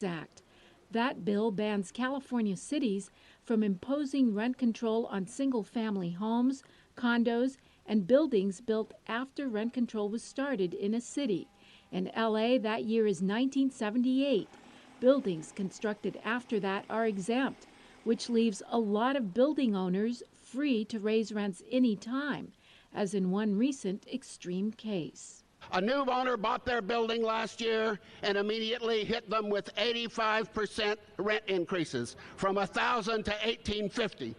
Act. That bill bans California cities from imposing rent control on single-family homes, condos, and buildings built after rent control was started in a city. In LA, that year is 1978. Buildings constructed after that are exempt, which leaves a lot of building owners free to raise rents any time, as in one recent extreme case. A new owner bought their building last year and immediately hit them with 85% rent increases from $1,000 to $1,850.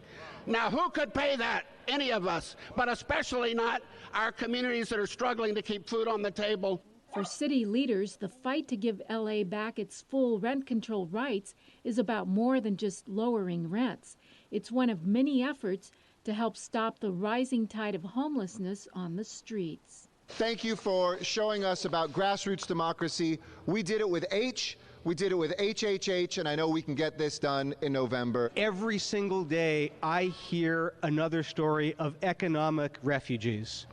Now, who could pay that? Any of us, but especially not our communities that are struggling to keep food on the table. For city leaders, the fight to give LA back its full rent control rights is about more than just lowering rents. It's one of many efforts to help stop the rising tide of homelessness on the streets. Thank you for showing us about grassroots democracy. We did it with H, we did it with HHH, and I know we can get this done in November. Every single day, I hear another story of economic refugees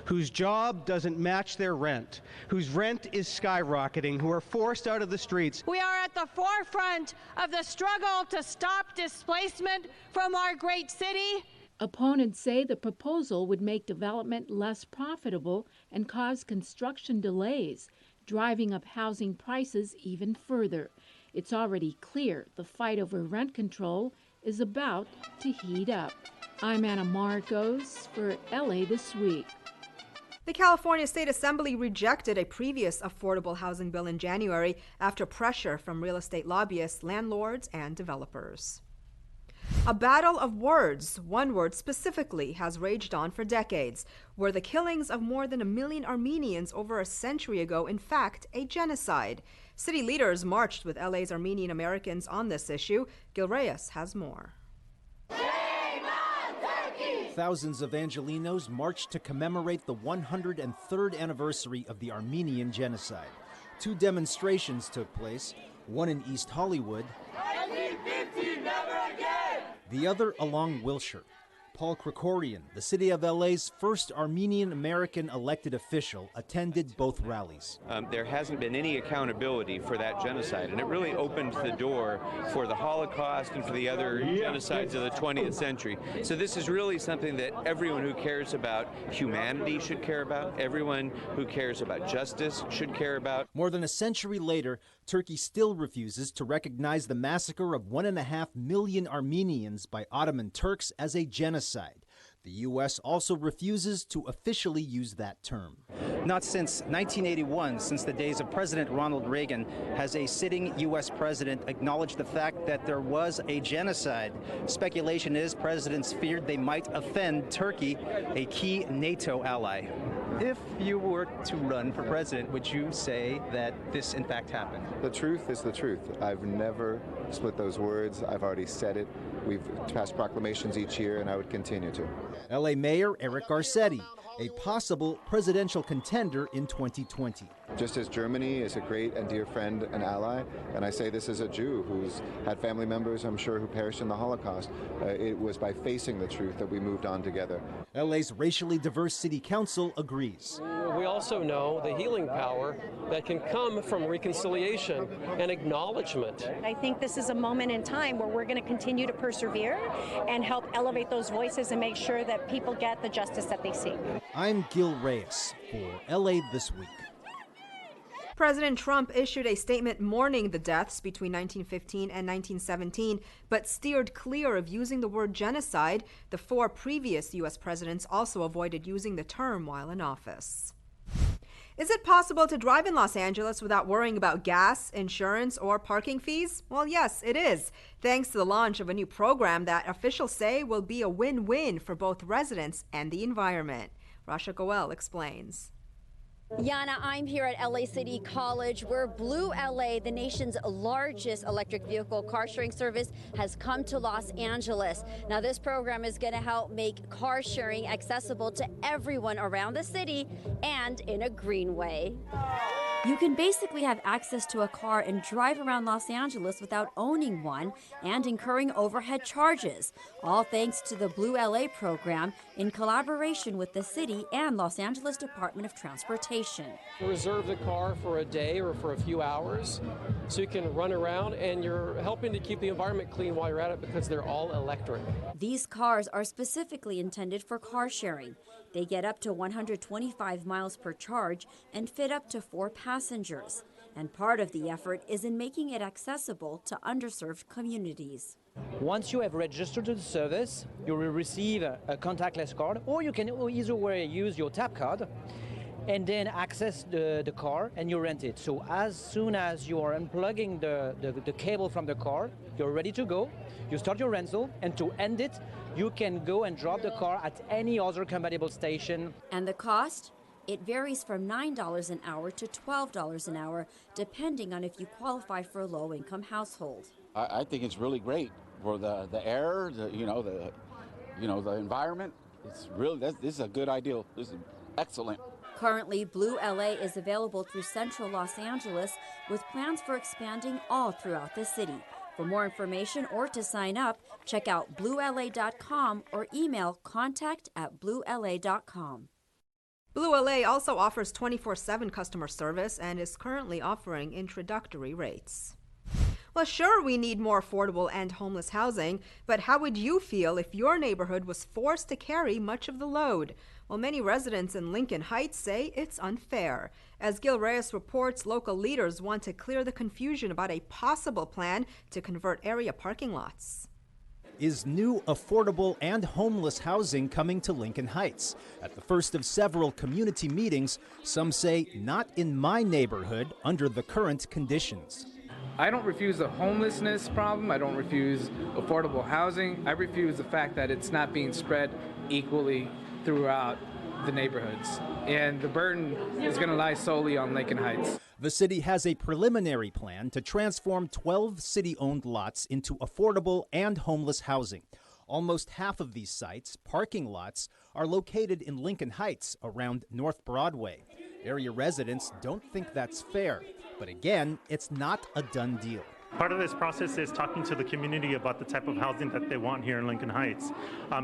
whose job doesn't match their rent, whose rent is skyrocketing, who are forced out of the streets. We are at the forefront of the struggle to stop displacement from our great city. Opponents say the proposal would make development less profitable and cause construction delays, driving up housing prices even further. It's already clear the fight over rent control is about to heat up. I'm Anna Marcos for LA This Week. The California State Assembly rejected a previous affordable housing bill in January after pressure from real estate lobbyists, landlords, and developers. A battle of words, one word specifically, has raged on for decades. Were the killings of more than 1 million Armenians over a century ago, in fact, a genocide? City leaders marched with LA's Armenian Americans on this issue. Gil Reyes has more. Thousands of Angelenos marched to commemorate the 103rd anniversary of the Armenian genocide. 2 demonstrations took place, one in East Hollywood, the other along Wilshire. Paul Krikorian, the city of LA's first Armenian-American elected official, attended both rallies. There hasn't been any accountability for that genocide, and it really opened the door for the Holocaust and for the other genocides of the 20th century. So this is really something that everyone who cares about humanity should care about, everyone who cares about justice should care about. More than a century later, Turkey still refuses to recognize the massacre of 1.5 million Armenians by Ottoman Turks as a genocide. The U.S. also refuses to officially use that term. Not since 1981, since the days of President Ronald Reagan, has a sitting U.S. president acknowledged the fact that there was a genocide. Speculation is presidents feared they might offend Turkey, a key NATO ally. If you were to run for president, would you say that this in fact happened? The truth is the truth. I've never split those words. I've already said it. We've passed proclamations each year, and I would continue to. LA Mayor Eric Garcetti, a possible presidential contender in 2020. Just as Germany is a great and dear friend and ally, and I say this as a Jew who's had family members, I'm sure, who perished in the Holocaust, it was by facing the truth that we moved on together. LA's racially diverse city council agrees. We also know the healing power that can come from reconciliation and acknowledgement. I think this is a moment in time where we're going to continue to persevere and help elevate those voices and make sure that people get the justice that they seek. I'm Gil Reyes for LA This Week. President Trump issued a statement mourning the deaths between 1915 and 1917, but steered clear of using the word genocide. The 4 previous U.S. presidents also avoided using the term while in office. Is it possible to drive in Los Angeles without worrying about gas, insurance, or parking fees? Well, yes, it is, thanks to the launch of a new program that officials say will be a win-win for both residents and the environment. Rasha Goel explains. Yana, I'm here at LA City College, where Blue LA, the nation's largest electric vehicle car sharing service, has come to Los Angeles. Now, this program is going to help make car sharing accessible to everyone around the city and in a green way. You can basically have access to a car and drive around Los Angeles without owning one and incurring overhead charges, all thanks to the Blue LA program in collaboration with the city and Los Angeles Department of Transportation. Reserve the car for a day or for a few hours so you can run around, and you're helping to keep the environment clean while you're at it because they're all electric. These cars are specifically intended for car sharing. They get up to 125 miles per charge and fit up to 4 passengers. And part of the effort is in making it accessible to underserved communities. Once you have registered to the service, you will receive a contactless card, or you can either way use your tap card and then access the car and you rent it. So as soon as you are unplugging the cable from the car, you're ready to go. You start your rental, and to end it, you can go and drop the car at any other compatible station. And the cost? It varies from $9 an hour to $12 an hour, depending on if you qualify for a low-income household. I think it's really great for the air, the environment. It's really, this is a good idea. This is excellent. Currently, Blue LA is available through central Los Angeles with plans for expanding all throughout the city. For more information or to sign up, check out bluela.com or email contact@bluela.com. Blue LA also offers 24/7 customer service and is currently offering introductory rates. Well, sure, we need more affordable and homeless housing, but how would you feel if your neighborhood was forced to carry much of the load? Well, many residents in Lincoln Heights say it's unfair. As Gil Reyes reports, local leaders want to clear the confusion about a possible plan to convert area parking lots. Is new affordable and homeless housing coming to Lincoln Heights? At the first of several community meetings, some say not in my neighborhood under the current conditions. I don't refuse the homelessness problem. I don't refuse affordable housing. I refuse the fact that it's not being spread equally throughout the neighborhoods. And the burden is going to lie solely on Lincoln Heights. The city has a preliminary plan to transform 12 city-owned lots into affordable and homeless housing. Almost half of these sites, parking lots, are located in Lincoln Heights around North Broadway. Area residents don't think that's fair, but again, it's not a done deal. Part of this process is talking to the community about the type of housing that they want here in Lincoln Heights.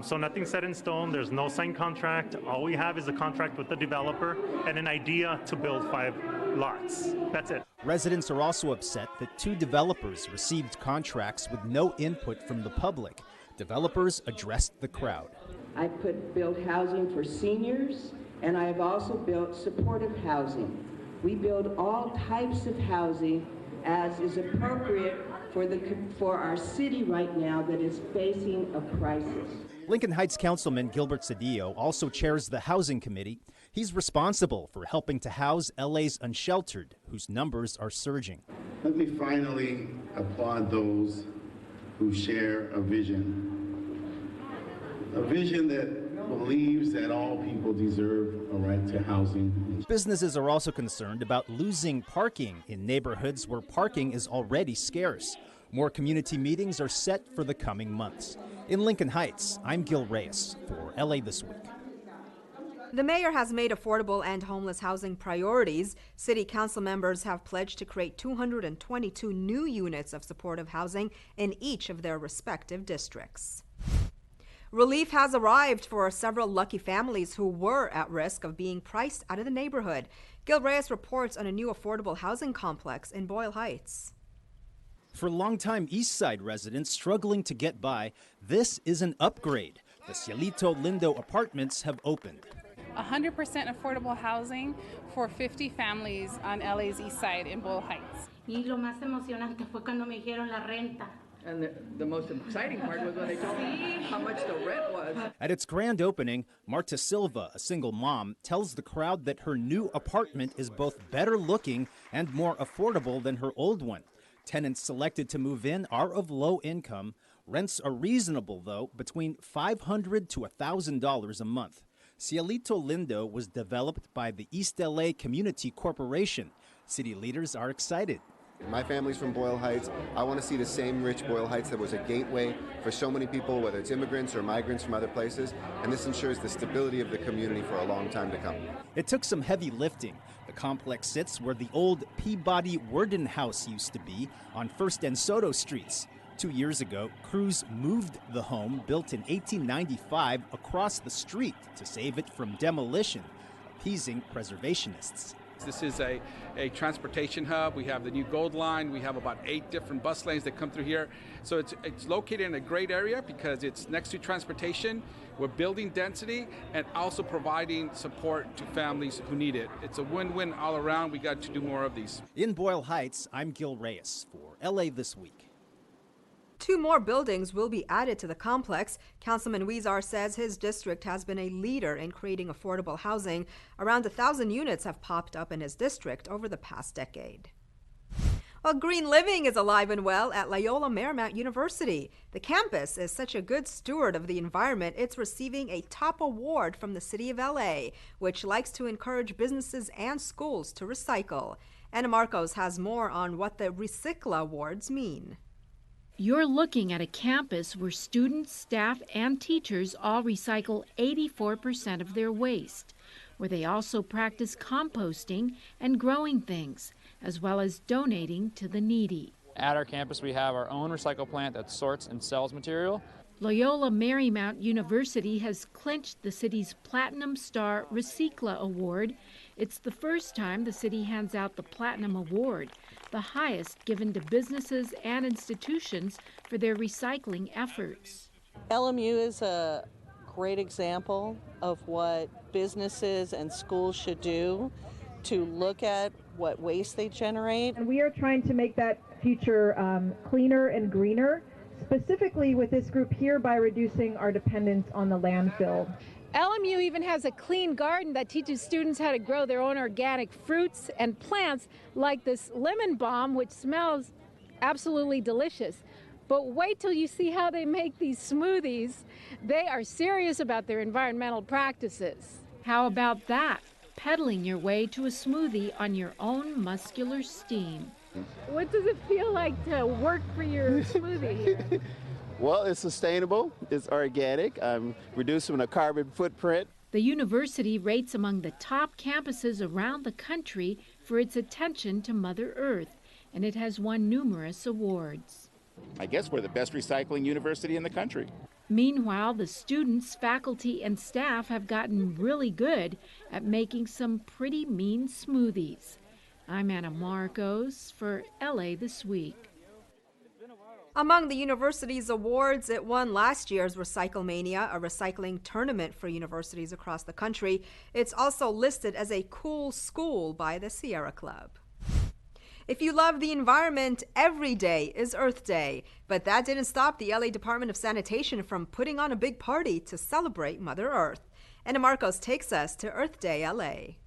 So nothing's set in stone. There's no signed contract. All we have is a contract with the developer and an idea to build 5 lots. That's it. Residents are also upset that 2 developers received contracts with no input from the public. Developers addressed the crowd. I build housing for seniors, and I have also built supportive housing. We build all types of housing as is appropriate for our city right now that is facing a crisis. Lincoln Heights Councilman Gilbert Cedillo also chairs the Housing Committee. He's responsible for helping to house LA's unsheltered, whose numbers are surging. Let me finally applaud those who share a vision that believes that all people deserve a right to housing. Businesses are also concerned about losing parking in neighborhoods where parking is already scarce. More community meetings are set for the coming months. In Lincoln Heights, I'm Gil Reyes for LA This Week. The mayor has made affordable and homeless housing priorities. City council members have pledged to create 222 new units of supportive housing in each of their respective districts. Relief has arrived for several lucky families who were at risk of being priced out of the neighborhood. Gil Reyes reports on a new affordable housing complex in Boyle Heights. For longtime East Side residents struggling to get by, this is an upgrade. The Cielito Lindo apartments have opened. 100% affordable housing for 50 families on LA's East Side in Boyle Heights. Y lo más emocionante fue cuando me dijeron la renta. And the most exciting part was when they told me how much the rent was. At its grand opening, Marta Silva, a single mom, tells the crowd that her new apartment is both better looking and more affordable than her old one. Tenants selected to move in are of low income. Rents are reasonable, though, between $500 to $1,000 a month. Cielito Lindo was developed by the East LA Community Corporation. City leaders are excited. My family's from Boyle Heights. I want to see the same rich Boyle Heights that was a gateway for so many people, whether it's immigrants or migrants from other places, and this ensures the stability of the community for a long time to come. It took some heavy lifting. The complex sits where the old Peabody Worden House used to be on 1st and Soto Streets. 2 years ago, crews moved the home, built in 1895, across the street to save it from demolition, appeasing preservationists. This is a transportation hub. We have the new Gold Line. We have about 8 different bus lanes that come through here. So it's located in a great area because it's next to transportation. We're building density and also providing support to families who need it. It's a win-win all around. We got to do more of these. In Boyle Heights, I'm Gil Reyes for LA This Week. 2 more buildings will be added to the complex. Councilman Huizar says his district has been a leader in creating affordable housing. Around 1,000 units have popped up in his district over the past decade. Well, green living is alive and well at Loyola Marymount University. The campus is such a good steward of the environment, it's receiving a top award from the city of LA, which likes to encourage businesses and schools to recycle. Anna Marcos has more on what the Recycla Awards mean. You're looking at a campus where students, staff, and teachers all recycle 84% of their waste, where they also practice composting and growing things, as well as donating to the needy. At our campus, we have our own recycle plant that sorts and sells material. Loyola Marymount University has clinched the city's Platinum Star Recycla Award. It's the first time the city hands out the Platinum Award, the highest given to businesses and institutions for their recycling efforts. LMU is a great example of what businesses and schools should do to look at what waste they generate. And we are trying to make that future cleaner and greener, specifically with this group here by reducing our dependence on the landfill. LMU even has a clean garden that teaches students how to grow their own organic fruits and plants, like this lemon balm, which smells absolutely delicious. But wait till you see how they make these smoothies. They are serious about their environmental practices. How about that? Pedaling your way to a smoothie on your own muscular steam. What does it feel like to work for your smoothie here? Well, it's sustainable, it's organic, I'm reducing the carbon footprint. The university rates among the top campuses around the country for its attention to Mother Earth, and it has won numerous awards. I guess we're the best recycling university in the country. Meanwhile, the students, faculty, and staff have gotten really good at making some pretty mean smoothies. I'm Anna Marcos for LA This Week. Among the university's awards, it won last year's Recyclemania, a recycling tournament for universities across the country. It's also listed as a cool school by the Sierra Club. If you love the environment, every day is Earth Day. But that didn't stop the LA Department of Sanitation from putting on a big party to celebrate Mother Earth. Anna Marcos takes us to Earth Day LA.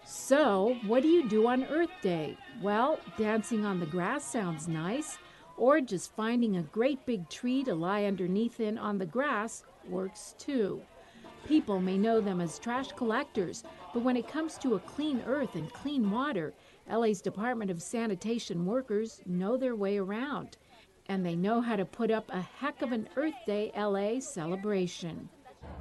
So, what do you do on Earth Day? Well, dancing on the grass sounds nice, or just finding a great big tree to lie underneath in on the grass works too. People may know them as trash collectors, but when it comes to a clean earth and clean water, LA's Department of Sanitation workers know their way around, and they know how to put up a heck of an Earth Day LA celebration.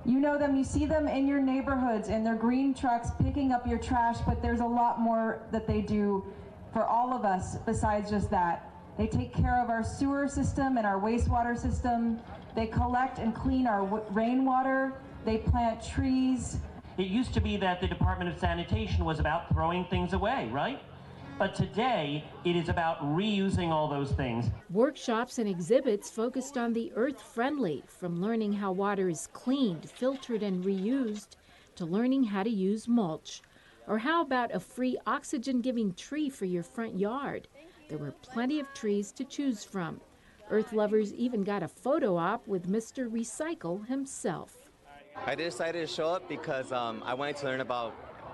You know them, you see them in your neighborhoods in their green trucks picking up your trash, but there's a lot more that they do for all of us besides just that. They take care of our sewer system and our wastewater system. They collect and clean our rainwater. They plant trees. It used to be that the Department of Sanitation was about throwing things away, right? But today, it is about reusing all those things. Workshops and exhibits focused on the earth-friendly, from learning how water is cleaned, filtered, and reused, to learning how to use mulch. Or how about a free oxygen-giving tree for your front yard? There were plenty of trees to choose from. Earth lovers even got a photo op with Mr. Recycle himself. I decided to show up because I wanted to learn about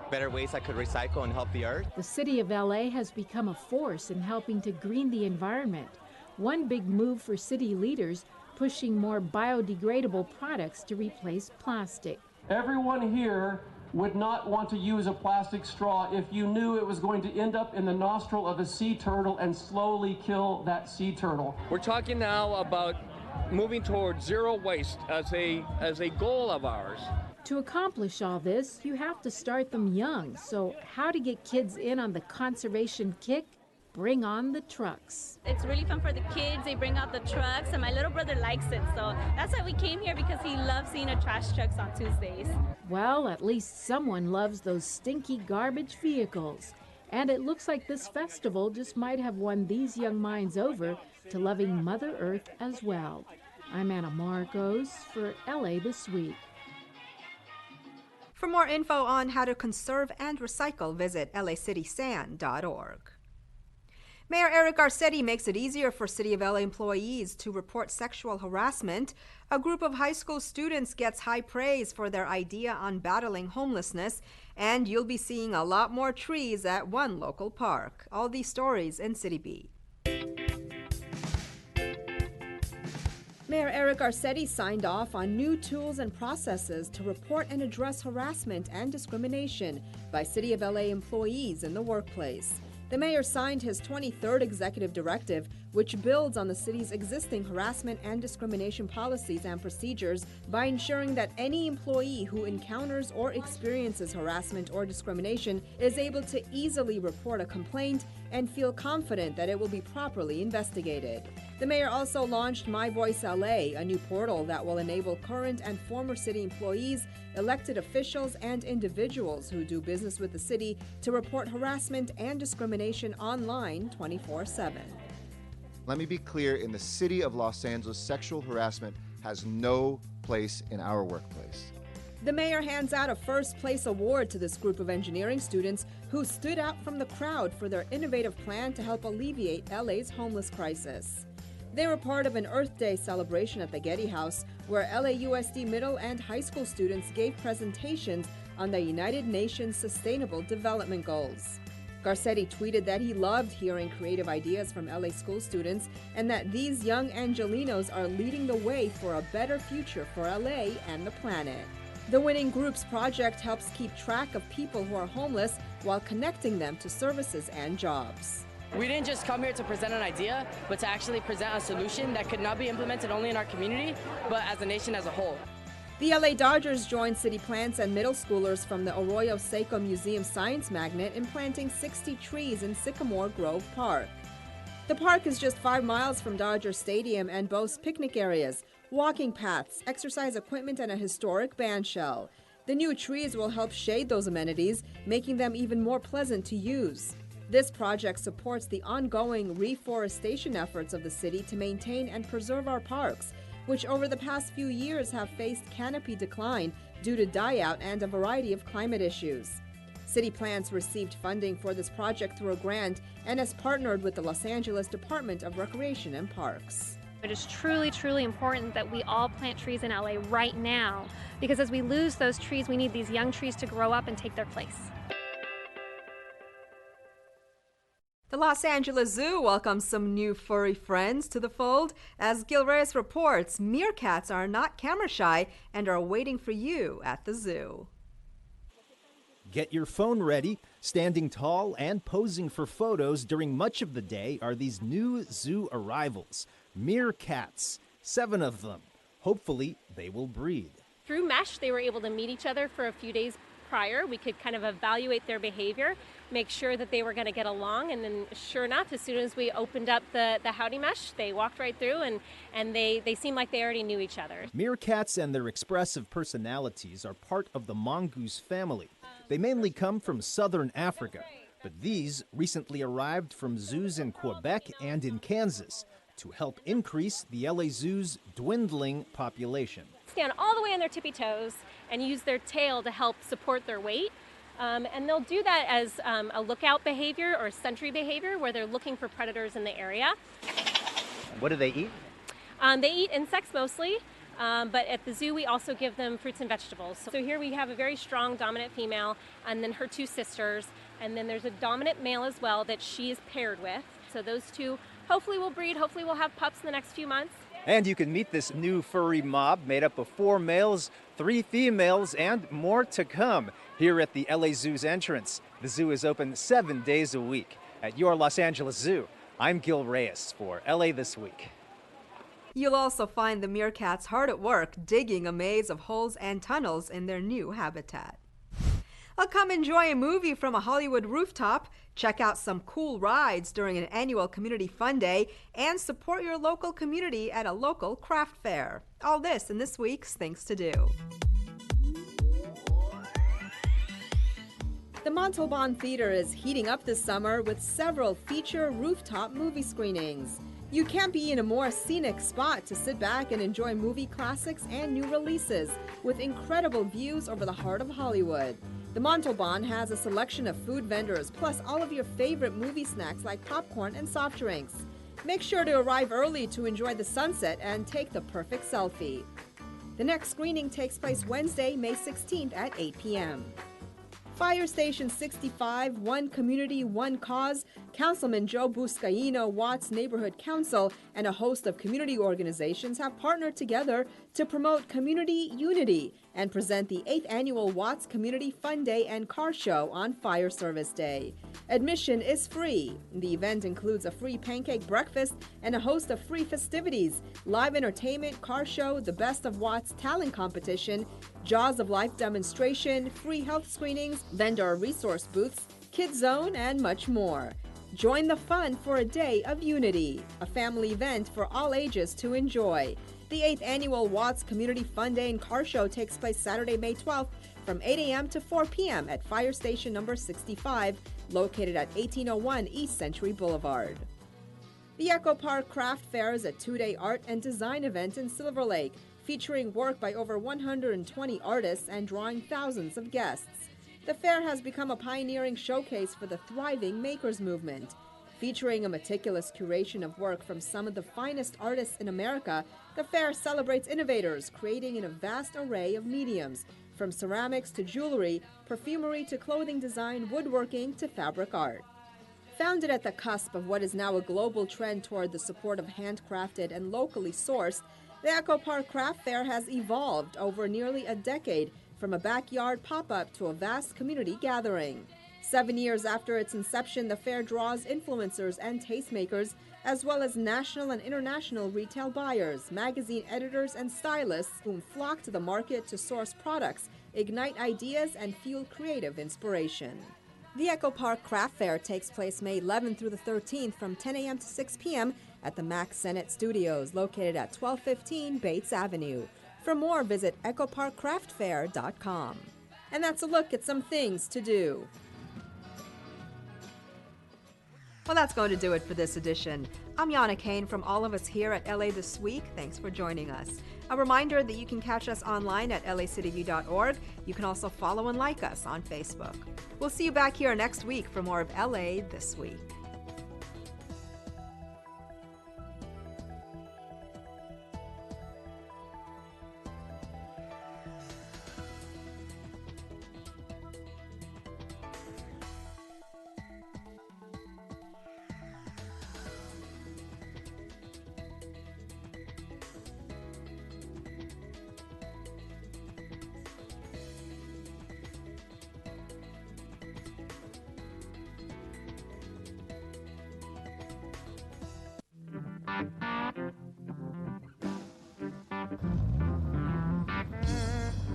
better ways I could recycle and help the earth. The city of LA has become a force in helping to green the environment. One big move for city leaders, pushing more biodegradable products to replace plastic. Everyone here would not want to use a plastic straw if you knew it was going to end up in the nostril of a sea turtle and slowly kill that sea turtle. We're talking now about moving towards zero waste as a goal of ours. To accomplish all this, you have to start them young. So how to get kids in on the conservation kick? Bring on the trucks. It's really fun for the kids. They bring out the trucks, and my little brother likes it. So that's why we came here, because he loves seeing the trash trucks on Tuesdays. Well, at least someone loves those stinky garbage vehicles. And it looks like this festival just might have won these young minds over to loving Mother Earth as well. I'm Anna Marcos for LA This Week. For more info on how to conserve and recycle, visit lacitysand.org. Mayor Eric Garcetti makes it easier for City of LA employees to report sexual harassment. A group of high school students gets high praise for their idea on battling homelessness, and you'll be seeing a lot more trees at one local park. All these stories in City Beat. Mayor Eric Garcetti signed off on new tools and processes to report and address harassment and discrimination by City of LA employees in the workplace. The mayor signed his 23rd executive directive, which builds on the city's existing harassment and discrimination policies and procedures by ensuring that any employee who encounters or experiences harassment or discrimination is able to easily report a complaint and feel confident that it will be properly investigated. The mayor also launched My Voice LA, a new portal that will enable current and former city employees, elected officials, and individuals who do business with the city to report harassment and discrimination online 24/7. Let me be clear, in the city of Los Angeles, sexual harassment has no place in our workplace. The mayor hands out a first-place award to this group of engineering students who stood out from the crowd for their innovative plan to help alleviate LA's homeless crisis. They were part of an Earth Day celebration at the Getty House, where LAUSD middle and high school students gave presentations on the United Nations Sustainable Development Goals. Garcetti tweeted that he loved hearing creative ideas from LA school students and that these young Angelinos are leading the way for a better future for LA and the planet. The winning group's project helps keep track of people who are homeless while connecting them to services and jobs. We didn't just come here to present an idea, but to actually present a solution that could not be implemented only in our community, but as a nation as a whole. The LA Dodgers joined city plants and middle schoolers from the Arroyo Seco Museum Science Magnet in planting 60 trees in Sycamore Grove Park. The park is just 5 miles from Dodger Stadium and boasts picnic areas, walking paths, exercise equipment, and a historic bandshell. The new trees will help shade those amenities, making them even more pleasant to use. This project supports the ongoing reforestation efforts of the city to maintain and preserve our parks, which over the past few years have faced canopy decline due to die-out and a variety of climate issues. City Plants received funding for this project through a grant and has partnered with the Los Angeles Department of Recreation and Parks. It is truly, truly important that we all plant trees in LA right now, because as we lose those trees, we need these young trees to grow up and take their place. The Los Angeles Zoo welcomes some new furry friends to the fold. As Gil Reyes reports, meerkats are not camera shy and are waiting for you at the zoo. Get your phone ready. Standing tall and posing for photos during much of the day are these new zoo arrivals, meerkats, 7 of them. Hopefully, they will breed. Through Mesh, they were able to meet each other for a few days prior. We could kind of evaluate their behavior, make sure that they were going to get along, and then sure enough, as soon as we opened up the Howdy Mesh, they walked right through, and they seemed like they already knew each other. Meerkats and their expressive personalities are part of the mongoose family. They mainly come from southern Africa, but these recently arrived from zoos in Quebec and in Kansas to help increase the LA Zoo's dwindling population. Stand all the way on their tippy toes and use their tail to help support their weight. And they'll do that as a lookout behavior or sentry behavior where they're looking for predators in the area. What do they eat? They eat insects mostly, but at the zoo we also give them fruits and vegetables. So here we have a very strong dominant female and then her 2 sisters, and then there's a dominant male as well that she is paired with. So those 2 hopefully will breed, hopefully we'll have pups in the next few months. And you can meet this new furry mob made up of 4 males, 3 females, and more to come here at the LA Zoo's entrance. The zoo is open 7 days a week. At your Los Angeles Zoo, I'm Gil Reyes for LA This Week. You'll also find the meerkats hard at work digging a maze of holes and tunnels in their new habitat. Come enjoy a movie from a Hollywood rooftop, check out some cool rides during an annual Community Fun Day, and support your local community at a local craft fair. All this in this week's Things to Do. The Montalban Theater is heating up this summer with several feature rooftop movie screenings. You can't be in a more scenic spot to sit back and enjoy movie classics and new releases with incredible views over the heart of Hollywood. The Montalban has a selection of food vendors, plus all of your favorite movie snacks like popcorn and soft drinks. Make sure to arrive early to enjoy the sunset and take the perfect selfie. The next screening takes place Wednesday, May 16th at 8 p.m. Fire Station 65, One Community, One Cause, Councilman Joe Buscaino, Watts Neighborhood Council, and a host of community organizations have partnered together to promote community unity and present the 8th annual Watts Community Fun Day and Car Show on Fire Service Day. Admission is free. The event includes a free pancake breakfast and a host of free festivities, live entertainment, car show, the Best of Watts talent competition, Jaws of Life demonstration, free health screenings, vendor resource booths, Kids Zone, and much more. Join the fun for a day of unity, a family event for all ages to enjoy. The 8th annual Watts Community Fun Day and Car Show takes place Saturday, May 12th from 8 a.m. to 4 p.m. at Fire Station number 65, located at 1801 East Century Boulevard. The Echo Park Craft Fair is a 2-day art and design event in Silver Lake, featuring work by over 120 artists and drawing thousands of guests. The fair has become a pioneering showcase for the thriving makers movement. Featuring a meticulous curation of work from some of the finest artists in America, the fair celebrates innovators creating in a vast array of mediums, from ceramics to jewelry, perfumery to clothing design, woodworking to fabric art. Founded at the cusp of what is now a global trend toward the support of handcrafted and locally sourced, the Echo Park Craft Fair has evolved over nearly a decade from a backyard pop-up to a vast community gathering. 7 years after its inception, the fair draws influencers and tastemakers, as well as national and international retail buyers, magazine editors, and stylists whom flock to the market to source products, ignite ideas, and fuel creative inspiration. The Echo Park Craft Fair takes place May 11th through the 13th from 10 a.m. to 6 p.m. at the Max Sennett Studios, located at 1215 Bates Avenue. For more, visit echoparkcraftfair.com. And that's a look at some things to do. Well, that's going to do it for this edition. I'm Yana Kane from all of us here at LA This Week. Thanks for joining us. A reminder that you can catch us online at lacityview.org. You can also follow and like us on Facebook. We'll see you back here next week for more of LA This Week.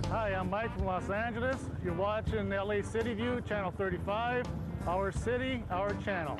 Hi, I'm Mike from Los Angeles. You're watching LA City View, Channel 35. Our city, our channel.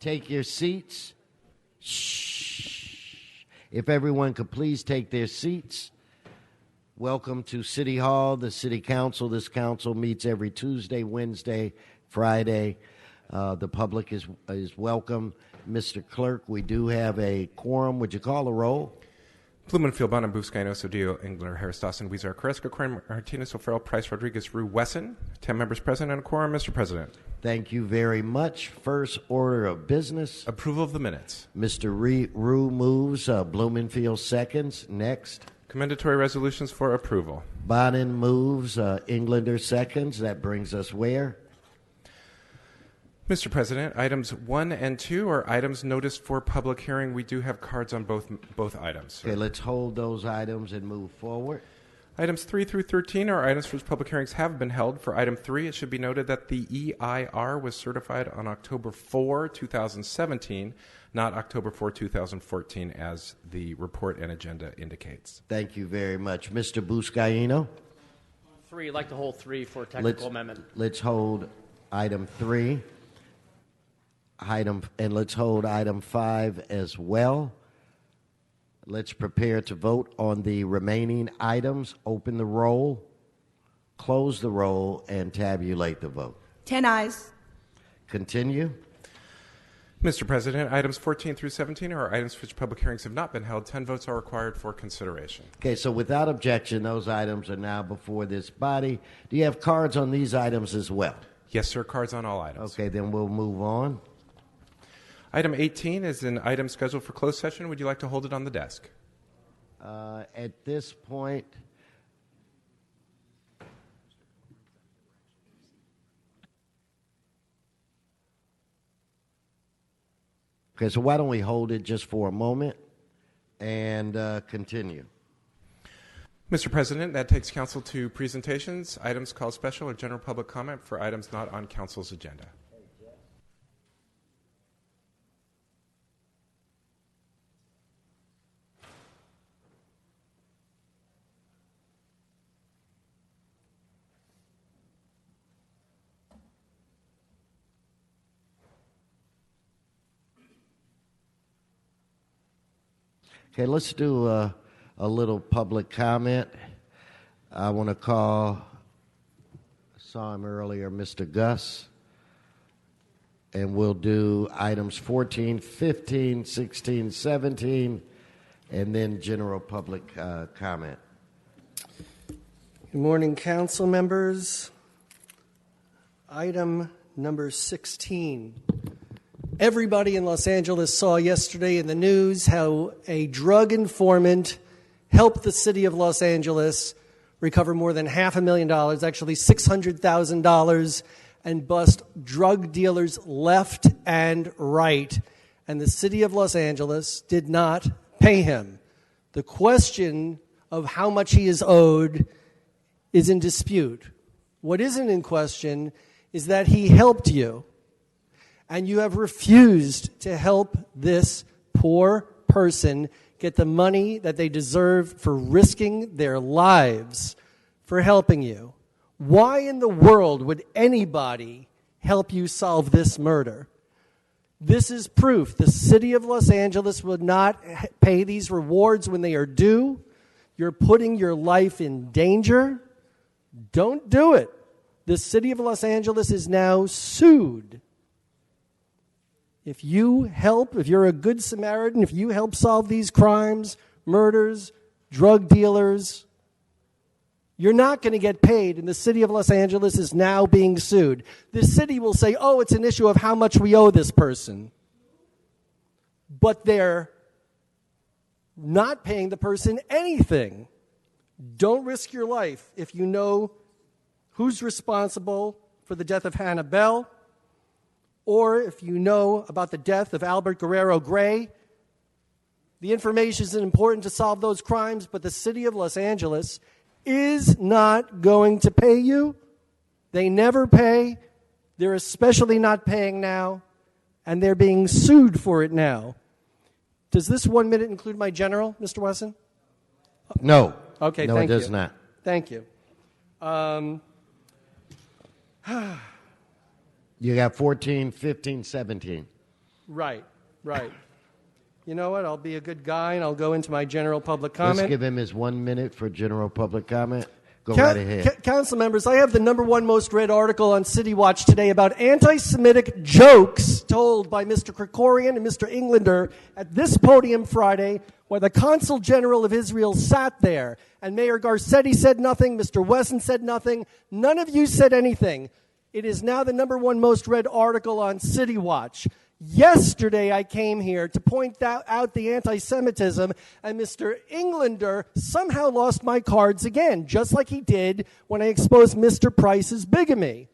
Take your seats. Shh. If everyone could please take their seats. Welcome to City Hall, the City Council. This council meets every Tuesday, Wednesday, Friday. The public is welcome. Mr. Clerk, we do have a quorum. Would you call the roll? Blumenfield, Bonham, Buscaino, Sodillo, Engler, Harris, Dawson, Weezer, Carrasco, Crane, Martinez, O'Farrell, Price, Rodriguez, Rue, Wesson. 10 members present and a quorum, Mr. President. Thank you very much. First order of business. Approval of the minutes. Mr. Rue moves. Blumenfield seconds. Next. Commendatory resolutions for approval. Bonin moves. Englander seconds. That brings us where? Mr. President, items 1 and 2 are items noticed for public hearing. We do have cards on both items. Okay, let's hold those items and move forward. Items 3 through 13 are items for which public hearings have been held. For item 3, it should be noted that the EIR was certified on October 4, 2017, not October 4, 2014, as the report and agenda indicates. Thank you very much. Mr. Buscaino? 3, I'd like to hold 3 for technical amendment. Let's hold item 3. Let's hold item 5 as well. Let's prepare to vote on the remaining items. Open the roll, close the roll, and tabulate the vote. 10 ayes. Continue. Mr. President, items 14 through 17 are items for which public hearings have not been held. 10 votes are required for consideration. Okay, so without objection, those items are now before this body. Do you have cards on these items as well? Yes, sir, cards on all items. Okay, then we'll move on. Item 18 is an item scheduled for closed session. Would you like to hold it on the desk? At this point, okay, so why don't we hold it just for a moment and continue? Mr. President, that takes council to presentations, items called special, or general public comment for items not on council's agenda. Okay, let's do a little public comment. I want to call, I saw him earlier, Mr. Gus, and we'll do items 14, 15, 16, 17, and then general public comment. Good morning, council members. Item number 16. Everybody in Los Angeles saw yesterday in the news how a drug informant helped the city of Los Angeles recover more than $500,000, actually $600,000, and bust drug dealers left and right. And the city of Los Angeles did not pay him. The question of how much he is owed is in dispute. What isn't in question is that he helped you. And you have refused to help this poor person get the money that they deserve for risking their lives for helping you. Why in the world would anybody help you solve this murder? This is proof the city of Los Angeles would not pay these rewards when they are due. You're putting your life in danger. Don't do it. The city of Los Angeles is now sued. If you help, if you're a good Samaritan, if you help solve these crimes, murders, drug dealers, You're not going to get paid, and the city of Los Angeles is now being sued. The city will say, oh, it's an issue of how much we owe this person. But they're not paying the person anything. Don't risk your life if you know who's responsible for the death of Hannah Bell, or if you know about the death of Albert Guerrero Gray. The information is important to solve those crimes, but the city of Los Angeles is not going to pay you. They never pay. They're especially not paying now, and they're being sued for it now. Does this 1 minute include my general, Mr. Wesson? No. Okay, no, thank you. it does not. Thank you. You got 14, 15, 17. Right. You know what? I'll be a good guy, and I'll go into my general public comment. Let's give him his 1 minute for general public comment. Go right ahead. Council members, I have the #1 most read article on City Watch today about anti-Semitic jokes told by Mr. Krikorian and Mr. Englander at this podium Friday, where the Consul General of Israel sat there, and Mayor Garcetti said nothing, Mr. Wesson said nothing, none of you said anything. It is now the #1 most read article on City Watch. Yesterday, I came here to point out the anti-Semitism, and Mr. Englander somehow lost my cards again, just like he did when I exposed Mr. Price's bigamy.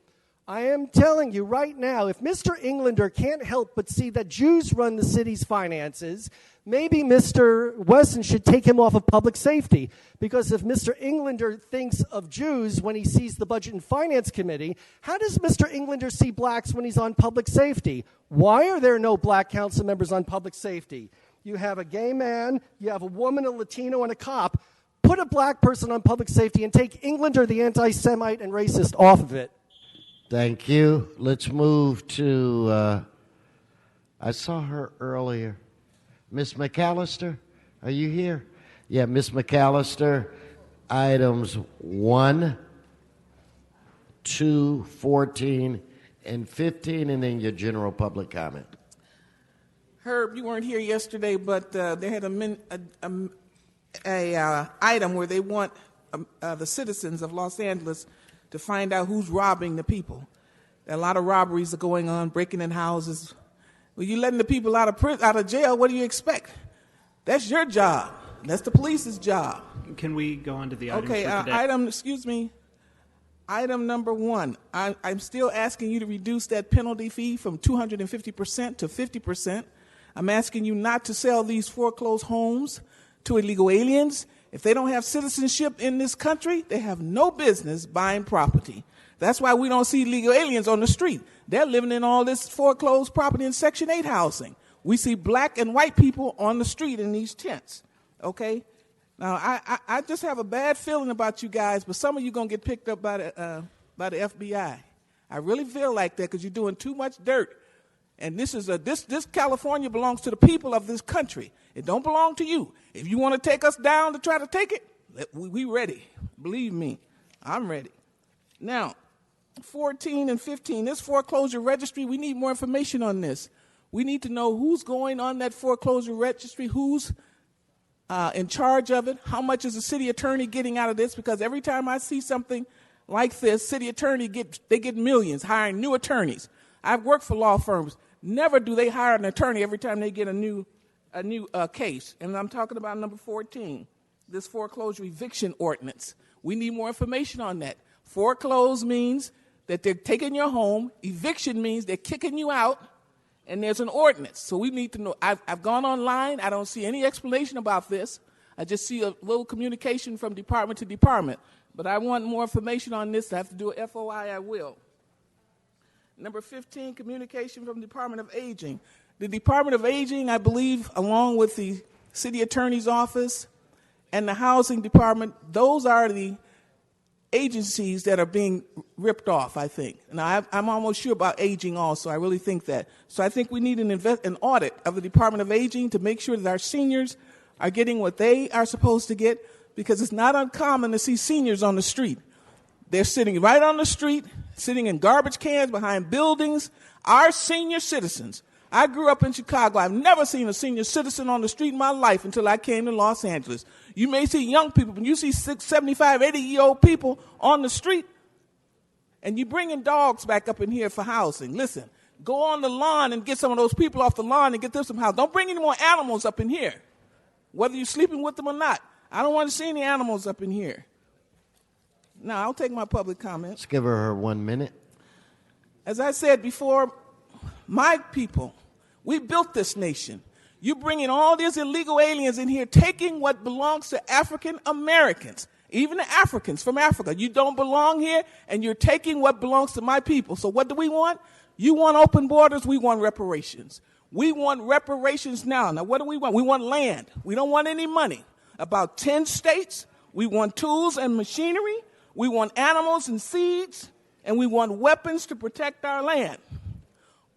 I am telling you right now, if Mr. Englander can't help but see that Jews run the city's finances, maybe Mr. Wesson should take him off of public safety. Because if Mr. Englander thinks of Jews when he sees the Budget and Finance Committee, how does Mr. Englander see blacks when he's on public safety? Why are there no black council members on public safety? You have a gay man, you have a woman, a Latino, and a cop. Put a black person on public safety and take Englander, the anti-Semite and racist, off of it. Thank you. Let's move to, I saw her earlier. Miss McAllister, are you here? Yeah, Miss McAllister, items 1, 2, 14, and 15, and then your general public comment. Herb, you weren't here yesterday, but they had a item where they want the citizens of Los Angeles to find out who's robbing the people. A lot of robberies are going on, breaking in houses. When you're letting the people out of jail, what do you expect? That's your job. That's the police's job. Can we go on to the items for today? Item number 1. I'm still asking you to reduce that penalty fee from 250% to 50%. I'm asking you not to sell these foreclosed homes to illegal aliens. If they don't have citizenship in this country, they have no business buying property. That's why we don't see illegal aliens on the street. They're living in all this foreclosed property in Section 8 housing. We see black and white people on the street in these tents, okay? Now, I just have a bad feeling about you guys, but some of you going to get picked up by the FBI. I really feel like that because you're doing too much dirt. And this California belongs to the people of this country. It don't belong to you. If you want to take us down to try to take it, we ready. Believe me, I'm ready. Now, 14 and 15, this foreclosure registry, we need more information on this. We need to know who's going on that foreclosure registry, who's in charge of it, how much is the city attorney getting out of this, because every time I see something like this, city attorney get millions hiring new attorneys. I've worked for law firms. Never do they hire an attorney every time they get a new case. And I'm talking about number 14, this foreclosure eviction ordinance. We need more information on that. Foreclose means that they're taking your home. Eviction means they're kicking you out, and there's an ordinance. So we need to know. I've gone online. I don't see any explanation about this. I just see a little communication from department to department. But I want more information on this. I have to do a FOI, I will. Number 15, communication from the Department of Aging. The Department of Aging, I believe, along with the city attorney's office and the housing department, those are the agencies that are being ripped off, I think. Now, I'm almost sure about aging also. I really think that. So I think we need an audit of the Department of Aging to make sure that our seniors are getting what they are supposed to get, because it's not uncommon to see seniors on the street. They're sitting right on the street, sitting in garbage cans behind buildings. Our senior citizens, I grew up in Chicago. I've never seen a senior citizen on the street in my life until I came to Los Angeles. You may see young people, but you see 75, 80-year-old people on the street, and you bringing dogs back up in here for housing. Listen, go on the lawn and get some of those people off the lawn and get them some house. Don't bring any more animals up in here, whether you're sleeping with them or not. I don't want to see any animals up in here. Now, I'll take my public comments. Let's give her 1 minute. As I said before, my people, we built this nation. You bringing all these illegal aliens in here, taking what belongs to African Americans, even the Africans from Africa. You don't belong here, and you're taking what belongs to my people. So what do we want? You want open borders, we want reparations. We want reparations now. Now, what do we want? We want land. We don't want any money. About 10 states. We want tools and machinery. We want animals and seeds. And we want weapons to protect our land.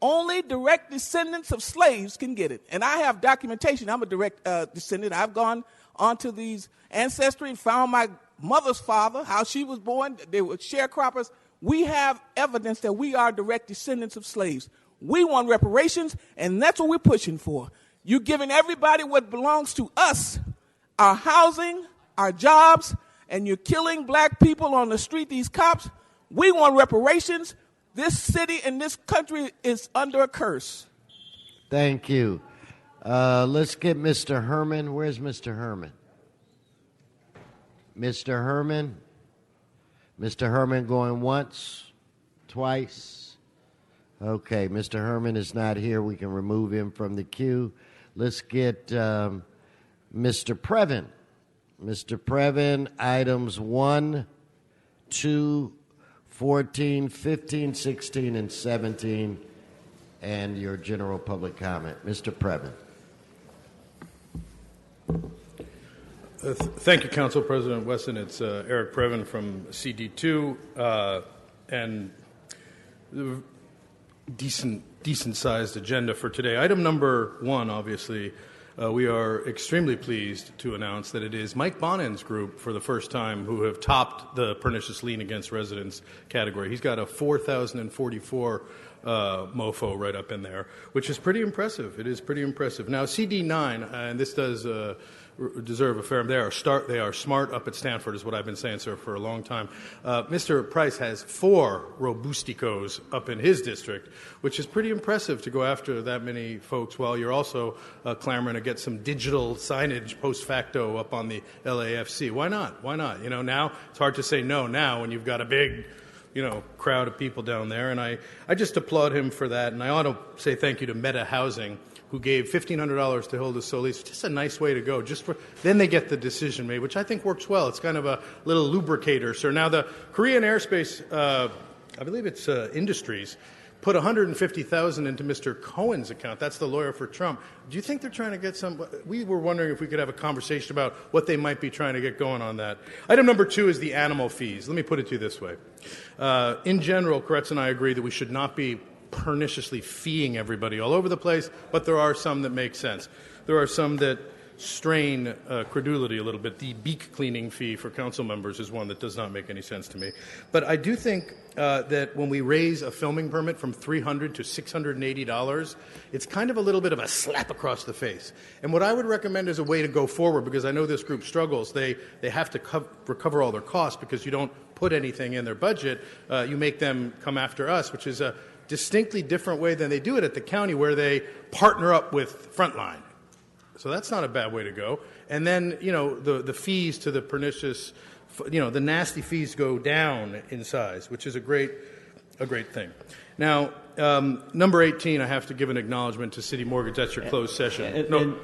Only direct descendants of slaves can get it. And I have documentation. I'm a direct descendant. I've gone onto these ancestry and found my mother's father, how she was born. They were sharecroppers. We have evidence that we are direct descendants of slaves. We want reparations, and that's what we're pushing for. You're giving everybody what belongs to us, our housing, our jobs, and you're killing black people on the street, these cops. We want reparations. This city and this country is under a curse. Thank you. Let's get Mr. Herman. Where's Mr. Herman? Mr. Herman? Mr. Herman going once, twice. Okay, Mr. Herman is not here. We can remove him from the queue. Let's get Mr. Previn. Mr. Previn, items 1, 2, 14, 15, 16, and 17, and your general public comment. Mr. Previn. Thank you, Council President Wesson. It's Eric Previn from CD2, and decent-sized agenda for today. Item number 1, obviously, we are extremely pleased to announce that it is Mike Bonin's group for the first time who have topped the pernicious lien against residents category. He's got a 4,044 mofo right up in there, which is pretty impressive. It is pretty impressive. Now, CD9, and this does deserve a fair. They are smart up at Stanford, is what I've been saying, sir, for a long time. Mr. Price has 4 Robusticos up in his district, which is pretty impressive to go after that many folks while you're also clamoring to get some digital signage post facto up on the LAFC. Why not? Why not? You know, now it's hard to say no now when you've got a big, crowd of people down there. And I just applaud him for that. And I ought to say thank you to Meta Housing, who gave $1,500 to Hilda Solis. Just a nice way to go. Then they get the decision made, which I think works well. It's kind of a little lubricator, sir. Now, the Korean Aerospace, I believe it's Industries, put $150,000 into Mr. Cohen's account. That's the lawyer for Trump. Do you think they're trying to get some? We were wondering if we could have a conversation about what they might be trying to get going on that. Item number 2 is the animal fees. Let me put it to you this way. In general, Koretz and I agree that we should not be perniciously feeing everybody all over the place, but there are some that make sense. There are some that strain credulity a little bit. The beak cleaning fee for council members is one that does not make any sense to me. But I do think that when we raise a filming permit from $300 to $680, it's kind of a little bit of a slap across the face. And what I would recommend as a way to go forward, because I know this group struggles, they have to recover all their costs because you don't put anything in their budget. You make them come after us, which is a distinctly different way than they do it at the county, where they partner up with Frontline. So that's not a bad way to go. And then, the fees to the pernicious, the nasty fees go down in size, which is a great thing. Now, number 18, I have to give an acknowledgement to City Mortgage. That's your closed session. And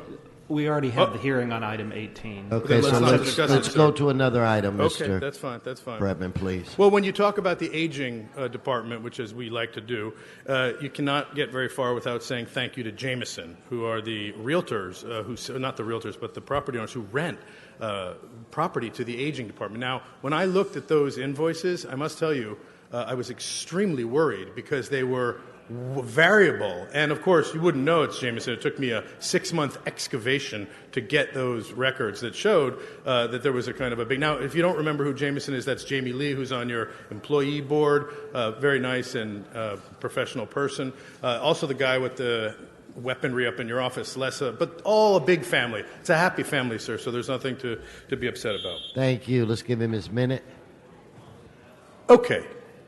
we already had the hearing on item 18. Okay, so let's go to another item, Mr. Okay, that's fine. Previn, please. Well, when you talk about the aging department, which is we like to do, you cannot get very far without saying thank you to Jameson, who are the realtors, not the realtors, but the property owners who rent property to the aging department. Now, when I looked at those invoices, I must tell you, I was extremely worried because they were variable. And of course, you wouldn't know it's Jameson. It took me a 6-month excavation to get those records that showed that there was a kind of a big... Now, if you don't remember who Jameson is, that's Jamie Lee, who's on your employee board. Very nice and professional person. Also the guy with the weaponry up in your office, less, but all a big family. It's a happy family, sir, so there's nothing to be upset about. Thank you. Let's give him his minute. Okay.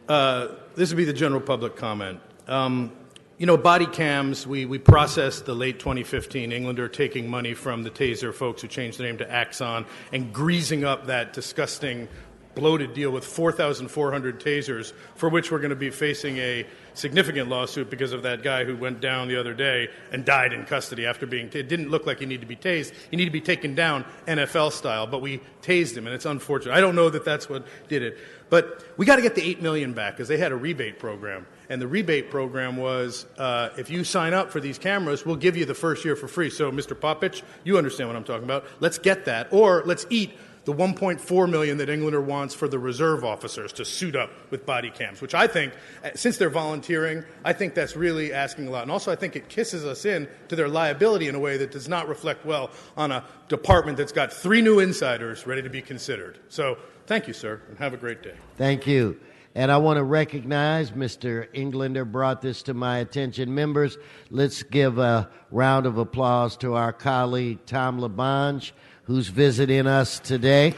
This would be the general public comment. Body cams, we processed the late 2015 Englander taking money from the Taser folks who changed the name to Axon and greasing up that disgusting bloated deal with 4,400 tasers, for which we're going to be facing a significant lawsuit because of that guy who went down the other day and died in custody after being it didn't look like he needed to be tased. He needed to be taken down NFL style, but we tased him, and it's unfortunate. I don't know that that's what did it. But we got to get the $8 million back because they had a rebate program. And the rebate program was, if you sign up for these cameras, we'll give you the first year for free. So, Mr. Popich, you understand what I'm talking about. Let's get that. Or let's eat the $1.4 million that Englander wants for the reserve officers to suit up with body cams, which I think, since they're volunteering, I think that's really asking a lot. And also, I think it kisses us in to their liability in a way that does not reflect well on a department that's got 3 new insiders ready to be considered. So, thank you, sir, and have a great day. Thank you. And I want to recognize Mr. Englander brought this to my attention. Members, let's give a round of applause to our colleague Tom LaBonge, who's visiting us today.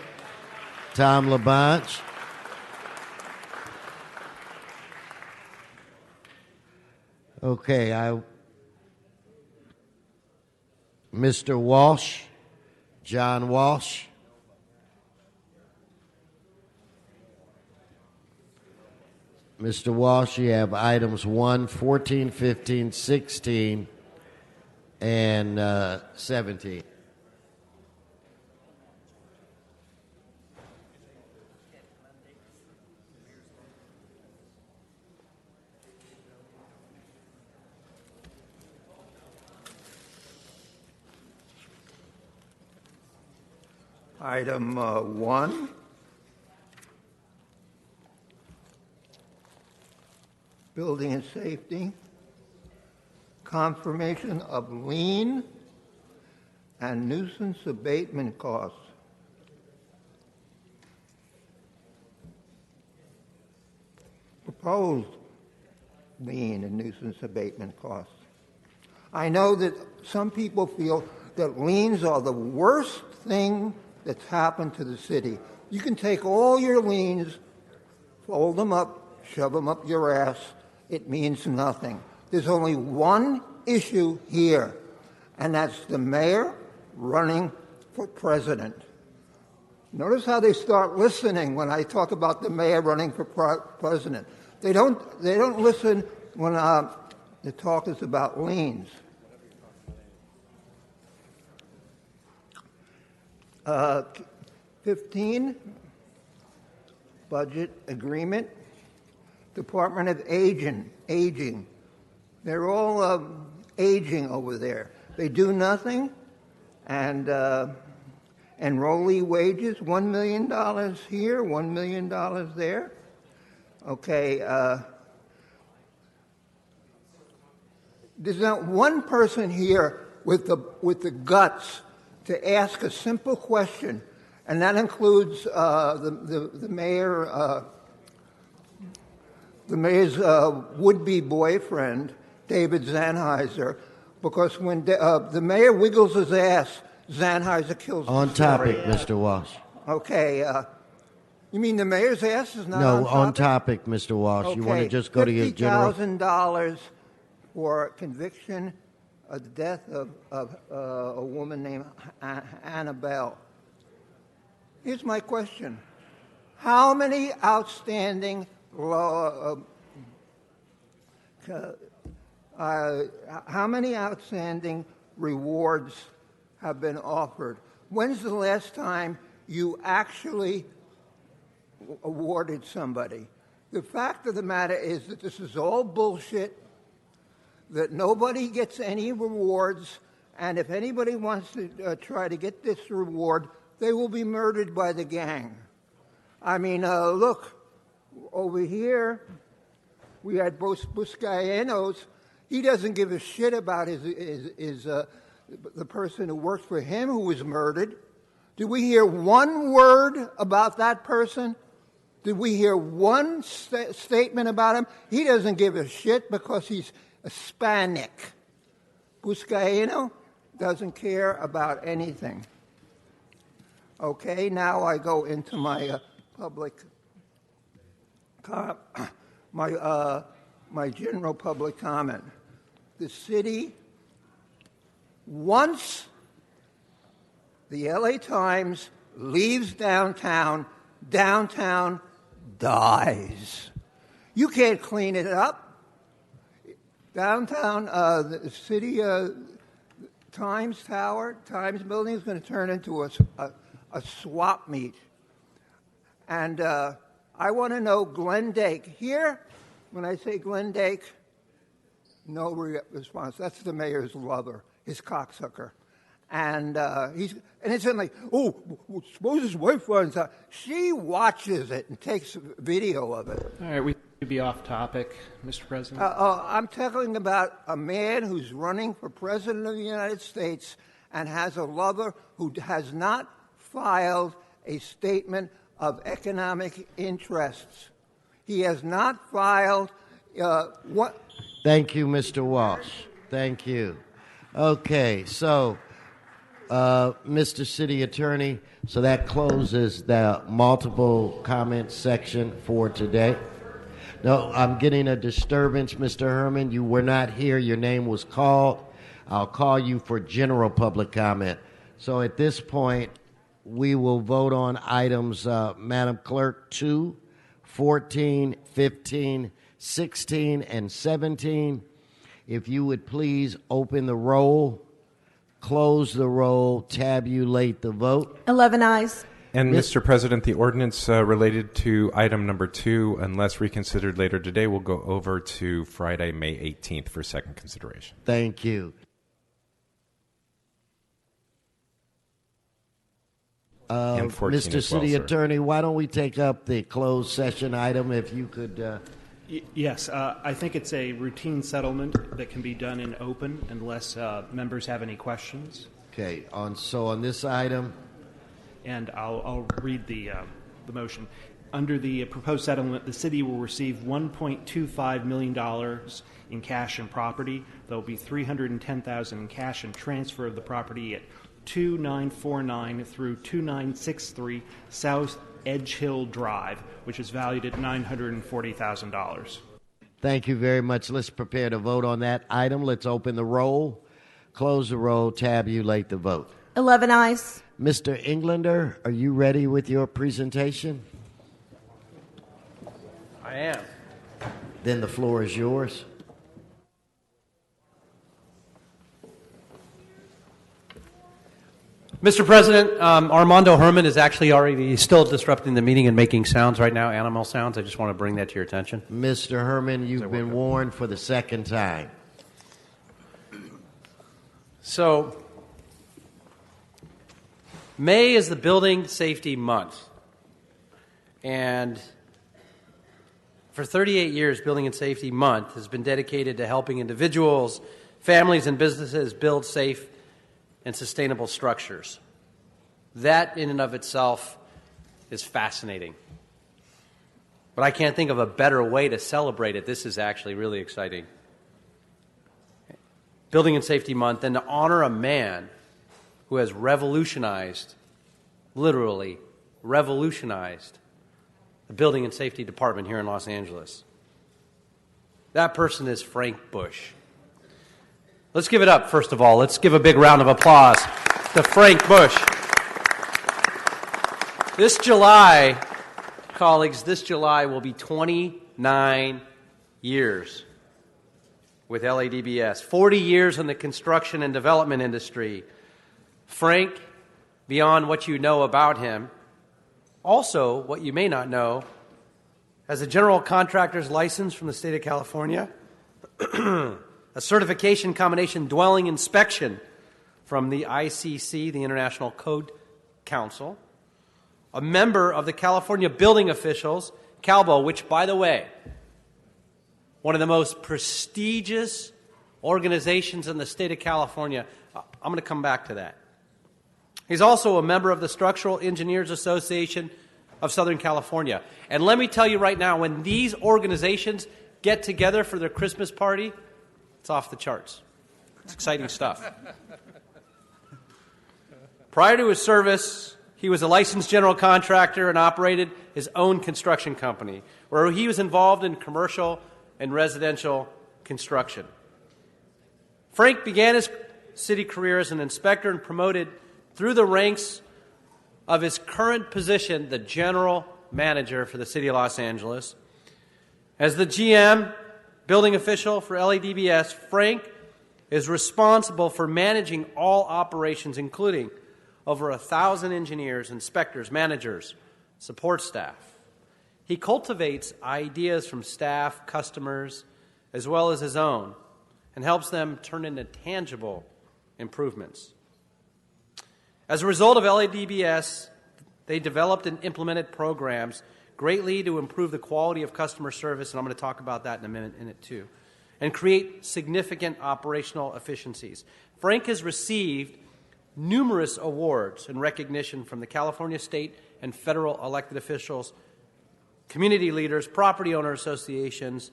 Tom LaBonge. Okay, Mr. Walsh, John Walsh. Mr. Walsh, you have items 1, 14, 15, 16, and 17. Item 1. Building and safety, confirmation of lien and nuisance abatement costs. Proposed lien and nuisance abatement costs. I know that some people feel that liens are the worst thing that's happened to the city. You can take all your liens, fold them up, shove them up your ass. It means nothing. There's only one issue here, and that's the mayor running for president. Notice how they start listening when I talk about the mayor running for president. They don't listen when the talk is about liens. 15, budget agreement. Department of Aging. They're all aging over there. They do nothing, and enrollee wages, $1 million here, $1 million there. Okay, there's not one person here with the guts to ask a simple question, and that includes the mayor. The mayor's would-be boyfriend, David Zanheiser, because when the mayor wiggles his ass, Zanheiser kills him. On topic, Mr. Walsh. Okay. You mean the mayor's ass is not on topic? No, on topic, Mr. Walsh. Okay. You want to just go to your general? $50,000 for conviction of the death of a woman named Annabelle. Here's my question. How many outstanding how many outstanding rewards have been offered? When's the last time you actually awarded somebody? The fact of the matter is that this is all bullshit, that nobody gets any rewards, and if anybody wants to try to get this reward, they will be murdered by the gang. I mean, look. Over here, we had Buscayenos. He doesn't give a shit about the person who worked for him who was murdered. Did we hear one word about that person? Did we hear one statement about him? He doesn't give a shit because he's Hispanic. Buscaino doesn't care about anything. Okay, now I go into my my general public comment. The city, once the LA Times leaves downtown, downtown dies. You can't clean it up. Downtown, the city Times Tower, Times Building is going to turn into a swap meet. And I want to know Glendake. Here, when I say Glendake, no response. That's the mayor's lover, his cocksucker. And it's in like, oh, suppose his wife runs out. She watches it and takes a video of it. All right, we could be off topic, Mr. President. I'm talking about a man who's running for president of the United States and has a lover who has not filed a statement of economic interests. He has not filed what? Thank you, Mr. Walsh. Thank you. Okay, so, Mr. City Attorney, so that closes the multiple comment section for today. No, I'm getting a disturbance, Mr. Herman. You were not here. Your name was called. I'll call you for general public comment. So at this point, we will vote on items, Madam Clerk, 2, 14, 15, 16, and 17. If you would please open the roll, close the roll, tabulate the vote. 11 ayes. And Mr. President, the ordinance related to item number 2, unless reconsidered later today, will go over to Friday, May 18th for second consideration. Thank you. Mr. City Attorney, why don't we take up the closed session item if you could... Yes, I think it's a routine settlement that can be done in open unless members have any questions. Okay, on this item... And I'll read the motion. Under the proposed settlement, the city will receive $1.25 million in cash and property. There will be $310,000 in cash and transfer of the property at 2949 through 2963 South Edge Hill Drive, which is valued at $940,000. Thank you very much. Let's prepare to vote on that item. Let's open the roll, close the roll, tabulate the vote. 11 ayes. Mr. Englander, are you ready with your presentation? I am. Then the floor is yours. Mr. President, Armando Herman is actually already still disrupting the meeting and making sounds right now, animal sounds. I just want to bring that to your attention. Mr. Herman, you've been warned for the second time. So, May is the Building Safety Month. And for 38 years, Building and Safety Month has been dedicated to helping individuals, families, and businesses build safe and sustainable structures. That in and of itself is fascinating. But I can't think of a better way to celebrate it. This is actually really exciting. Building and Safety Month, and to honor a man who has revolutionized, literally revolutionized, the Building and Safety Department here in Los Angeles. That person is Frank Bush. Let's give it up, first of all. Let's give a big round of applause to Frank Bush. This July, colleagues, this July will be 29 years with LADBS, 40 years in the construction and development industry. Frank, beyond what you know about him, also what you may not know, has a general contractor's license from the state of California, a certification combination dwelling inspection from the ICC, the International Code Council, a member of the California Building Officials, CALBO, which, by the way, one of the most prestigious organizations in the state of California. I'm going to come back to that. He's also a member of the Structural Engineers Association of Southern California. And let me tell you right now, when these organizations get together for their Christmas party, it's off the charts. It's exciting stuff. Prior to his service, he was a licensed general contractor and operated his own construction company, where he was involved in commercial and residential construction. Frank began his city career as an inspector and promoted through the ranks of his current position, the general manager for the city of Los Angeles. As the GM, building official for LADBS, Frank is responsible for managing all operations, including over 1,000 engineers, inspectors, managers, support staff. He cultivates ideas from staff, customers, as well as his own, and helps them turn into tangible improvements. As a result of LADBS, they developed and implemented programs greatly to improve the quality of customer service, and I'm going to talk about that in a minute too, and create significant operational efficiencies. Frank has received numerous awards and recognition from the California state and federal elected officials, community leaders, property owner associations,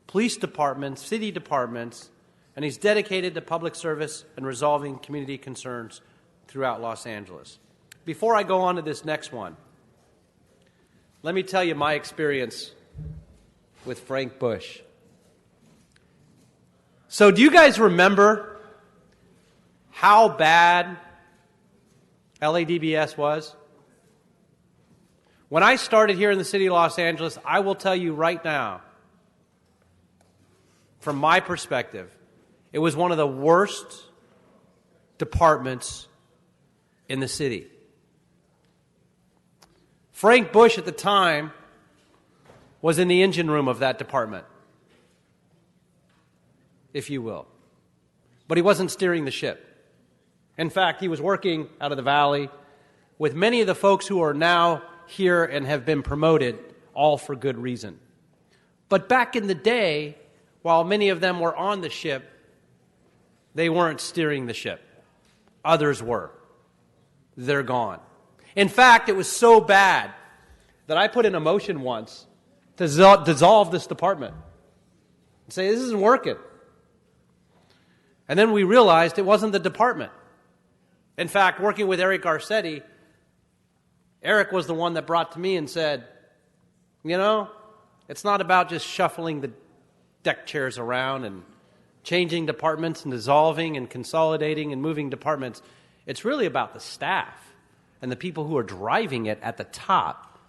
police departments, city departments, and he's dedicated to public service and resolving community concerns throughout Los Angeles. Before I go on to this next one, let me tell you my experience with Frank Bush. So do you guys remember how bad LADBS was? When I started here in the city of Los Angeles, I will tell you right now, from my perspective, it was one of the worst departments in the city. Frank Bush at the time was in the engine room of that department, if you will. But he wasn't steering the ship. In fact, he was working out of the valley with many of the folks who are now here and have been promoted, all for good reason. But back in the day, while many of them were on the ship, they weren't steering the ship. Others were. They're gone. In fact, it was so bad that I put in a motion once to dissolve this department and say, this isn't working. And then we realized it wasn't the department. In fact, working with Eric Garcetti, Eric was the one that brought to me and said, you know, it's not about just shuffling the deck chairs around and changing departments and dissolving and consolidating and moving departments. It's really about the staff and the people who are driving it at the top.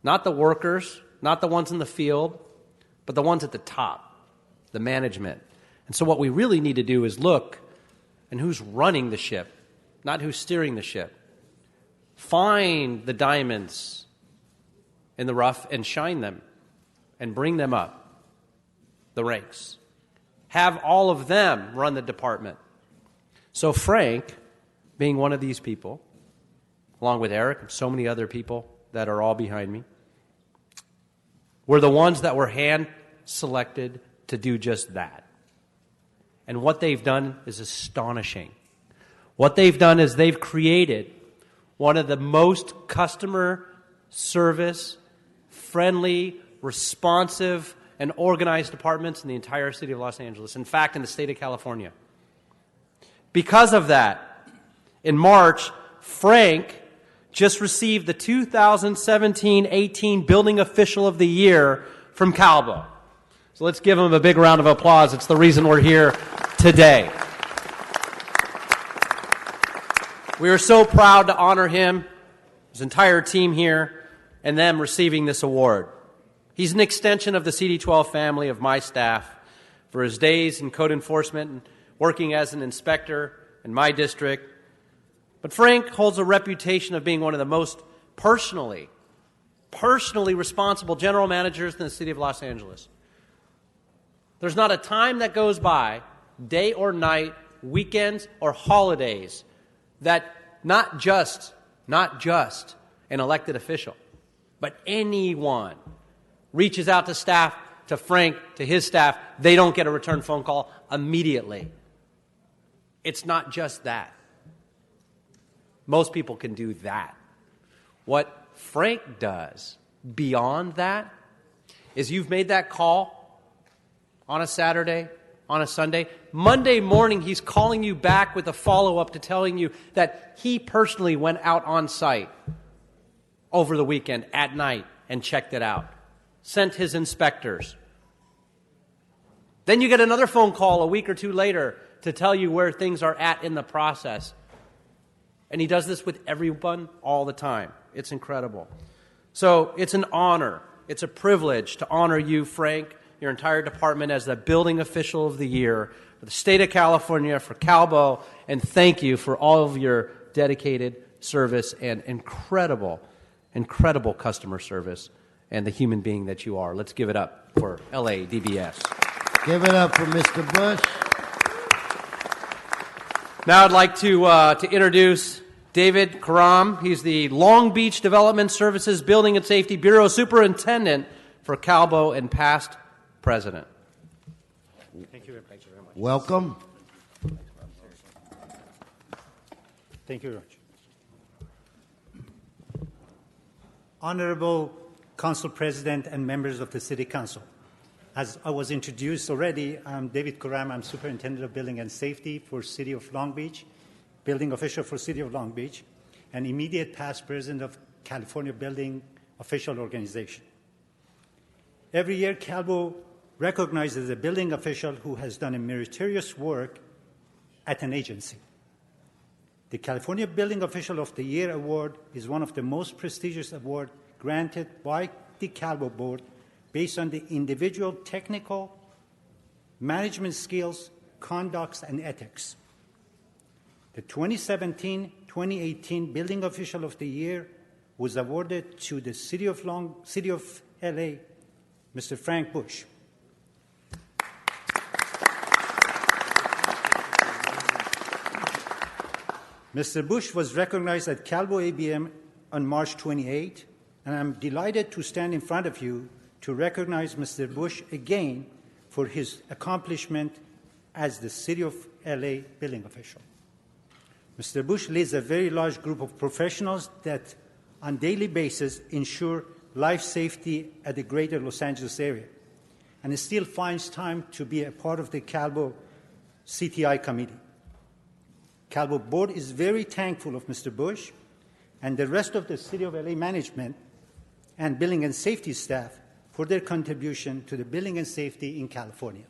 Not the workers, not the ones in the field, but the ones at the top, the management. And so what we really need to do is look and who's running the ship, not who's steering the ship. Find the diamonds in the rough and shine them and bring them up the ranks. Have all of them run the department. So Frank, being one of these people, along with Eric and so many other people that are all behind me, were the ones that were hand-selected to do just that. And what they've done is astonishing. What they've done is they've created one of the most customer service, friendly, responsive, and organized departments in the entire city of Los Angeles. In fact, in the state of California. Because of that, in March, Frank just received the 2017-18 Building Official of the Year from Calbo. So let's give him a big round of applause. It's the reason we're here today. We are so proud to honor him, his entire team here, and them receiving this award. He's an extension of the CD12 family of my staff for his days in code enforcement and working as an inspector in my district. But Frank holds a reputation of being one of the most personally responsible general managers in the city of Los Angeles. There's not a time that goes by, day or night, weekends or holidays, that not just an elected official, but anyone reaches out to staff, to Frank, to his staff, they don't get a return phone call immediately. It's not just that. Most people can do that. What Frank does beyond that is you've made that call on a Saturday on a Sunday. Monday morning, he's calling you back with a follow-up to telling you that he personally went out on site over the weekend at night and checked it out, sent his inspectors. Then you get another phone call a week or two later to tell you where things are at in the process. And he does this with everyone all the time. It's incredible. So it's an honor. It's a privilege to honor you, Frank, your entire department as the Building Official of the Year for the state of California, for CalBO, and thank you for all of your dedicated service and incredible customer service and the human being that you are. Let's give it up for LADBS. Give it up for Mr. Bush. Now I'd like to introduce David Karam. He's the Long Beach Development Services Building and Safety Bureau Superintendent for CalBO and past president. Thank you very much. Welcome. Thank you very much. Honorable Council President and members of the City Council, as I was introduced already, I'm David Karam. I'm Superintendent of Building and Safety for City of Long Beach, Building Official for City of Long Beach, and immediate past President of California Building Official Organization. Every year, CalBO recognizes a building official who has done a meritorious work at an agency. The California Building Official of the Year Award is one of the most prestigious awards granted by the CalBO Board based on the individual technical, management skills, conducts, and ethics. The 2017-2018 Building Official of the Year was awarded to the City of LA, Mr. Frank Bush. Mr. Bush was recognized at CalBO ABM on March 28, and I'm delighted to stand in front of you to recognize Mr. Bush again for his accomplishment as the City of LA building official. Mr. Bush leads a very large group of professionals that on a daily basis ensure life safety at the greater Los Angeles area, and still finds time to be a part of the CalBO CTI committee. CalBO Board is very thankful of Mr. Bush and the rest of the City of LA management and building and safety staff for their contribution to the building and safety in California.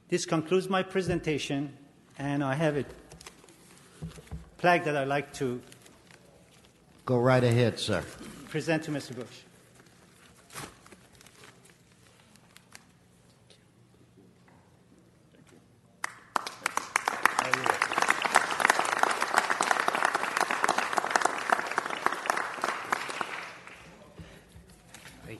This concludes my presentation, and I have a plaque that I'd like to go right ahead, sir. Present to Mr. Bush.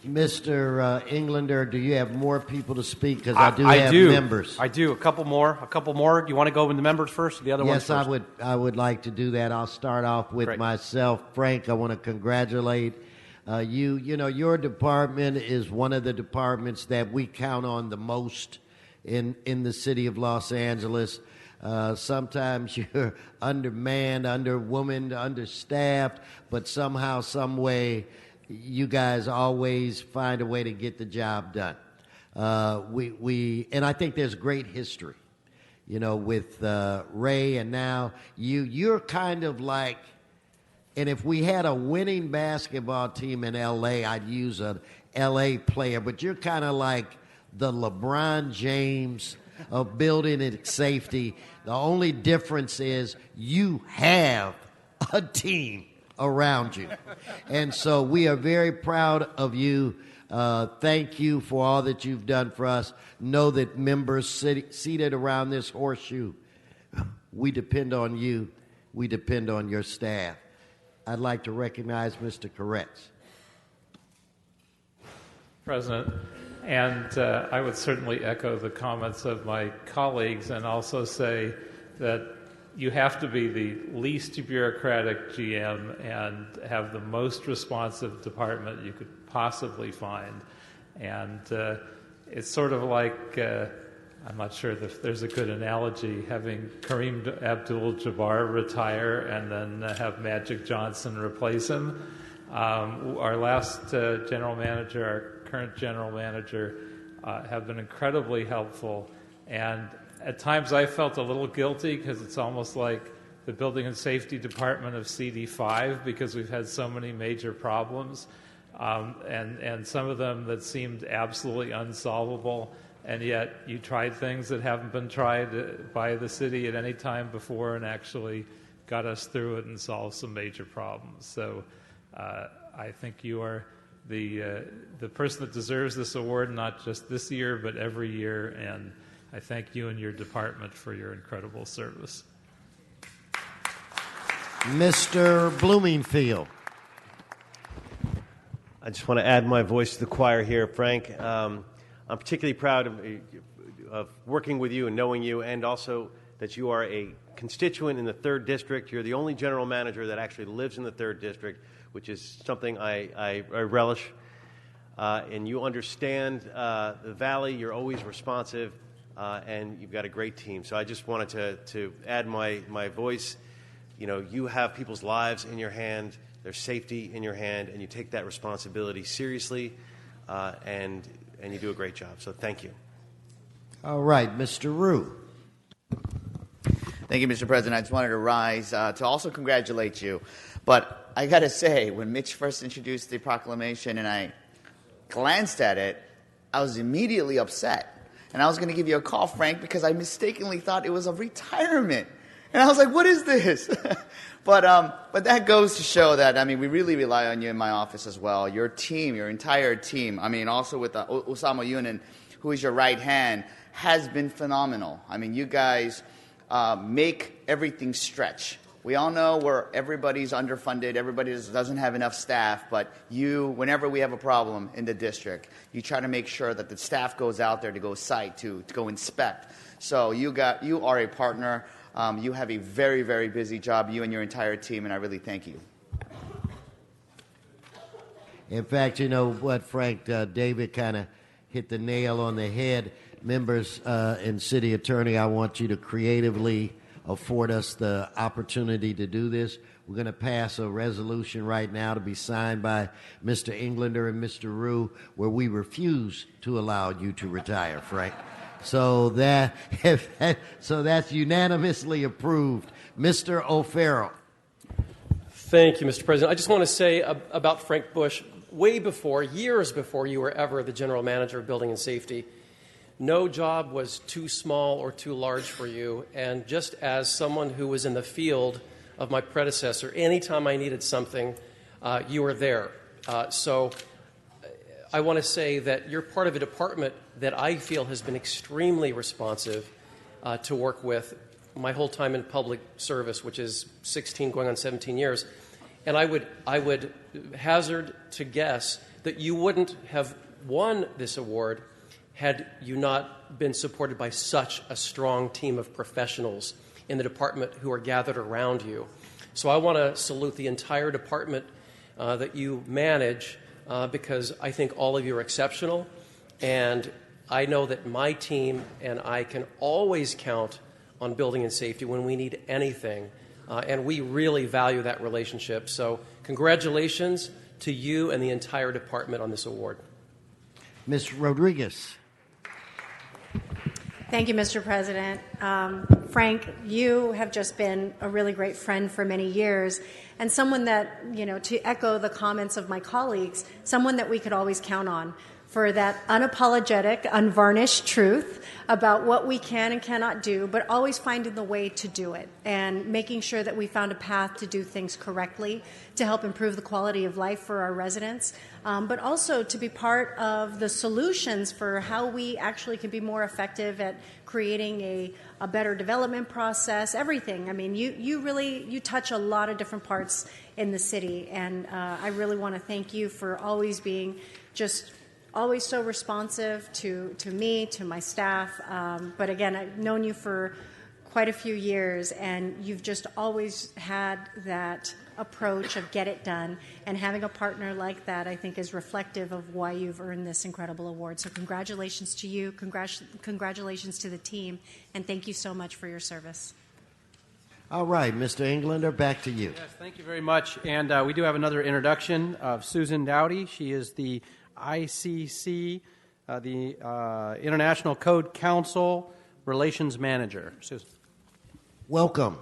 Mr. Englander, do you have more people to speak? Because I do have members. I do. A couple more. Do you want to go with the members first or the other ones first? Yes, I would like to do that. I'll start off with myself. Frank, I want to congratulate you. You know, your department is one of the departments that we count on the most in the city of Los Angeles. Sometimes you're undermanned, underwomaned, understaffed, but somehow, some way, you guys always find a way to get the job done. And I think there's great history, you know, with Ray and now you're kind of like, and if we had a winning basketball team in L.A., I'd use an L.A. player, but you're kind of like the LeBron James of building and safety. The only difference is you have a team around you. And so we are very proud of you. Thank you for all that you've done for us. Know that members seated around this horseshoe, we depend on you. We depend on your staff. I'd like to recognize Mr. Koretz. President, and I would certainly echo the comments of my colleagues and also say that you have to be the least bureaucratic GM and have the most responsive department you could possibly find. And it's sort of like, I'm not sure if there's a good analogy, having Kareem Abdul-Jabbar retire and then have Magic Johnson replace him. Our last general manager, our current general manager, have been incredibly helpful. And at times I felt a little guilty because it's almost like the Building and Safety Department of CD5 because we've had so many major problems, and some of them that seemed absolutely unsolvable, and yet you tried things that haven't been tried by the city at any time before and actually got us through it and solved some major problems. So I think you are the person that deserves this award, not just this year, but every year, and I thank you and your department for your incredible service. Mr. Bloomingfield. I just want to add my voice to the choir here, Frank. I'm particularly proud of working with you and knowing you, and also that you are a constituent in the 3rd District. You're the only general manager that actually lives in the 3rd District, which is something I relish. And you understand the Valley. You're always responsive, and you've got a great team. So I just wanted to add my voice. You know, you have people's lives in your hand, their safety in your hand, and you take that responsibility seriously, and you do a great job. So thank you. All right, Mr. Rue. Thank you, Mr. President. I just wanted to rise to also congratulate you. But I got to say, when Mitch first introduced the proclamation and I glanced at it, I was immediately upset. And I was going to give you a call, Frank, because I mistakenly thought it was a retirement. And I was like, what is this? But that goes to show that, I mean, we really rely on you in my office as well. Your team, your entire team, I mean, also with Osama Yunan, who is your right hand, has been phenomenal. I mean, you guys make everything stretch. We all know where everybody's underfunded, everybody doesn't have enough staff, but you, whenever we have a problem in the district, you try to make sure that the staff goes out there to go site, to go inspect. So you are a partner. You have a very, very busy job, you and your entire team, and I really thank you. In fact, you know what, Frank, David kind of hit the nail on the head. Members and City Attorney, I want you to creatively afford us the opportunity to do this. We're going to pass a resolution right now to be signed by Mr. Englander and Mr. Rue, where we refuse to allow you to retire, Frank. So that's unanimously approved. Mr. O'Farrell. Thank you, Mr. President. I just want to say about Frank Bush, years before you were ever the general manager of Building and Safety, no job was too small or too large for you. And just as someone who was in the field of my predecessor, anytime I needed something, you were there. So I want to say that you're part of a department that I feel has been extremely responsive to work with my whole time in public service, which is 16 going on 17 years. And I would hazard to guess that you wouldn't have won this award had you not been supported by such a strong team of professionals in the department who are gathered around you. So I want to salute the entire department that you manage, because I think all of you are exceptional, and I know that my team and I can always count on Building and Safety when we need anything, and we really value that relationship. So congratulations to you and the entire department on this award. Ms. Rodriguez. Thank you, Mr. President. Frank, you have just been a really great friend for many years, and someone that, to echo the comments of my colleagues, someone that we could always count on for that unapologetic, unvarnished truth about what we can and cannot do, but always finding the way to do it and making sure that we found a path to do things correctly to help improve the quality of life for our residents, but also to be part of the solutions for how we actually can be more effective at creating a better development process, everything. I mean, you touch a lot of different parts in the city, and I really want to thank you for always being just always so responsive to me, to my staff. But again, I've known you for quite a few years, and you've just always had that approach of get it done. And having a partner like that, I think, is reflective of why you've earned this incredible award. So congratulations to you, congratulations to the team, and thank you so much for your service. All right, Mr. Englander, back to you. Yes, thank you very much. And we do have another introduction of Susan Dowdy. She is the ICC the International Code Council Relations Manager. Susan. Welcome.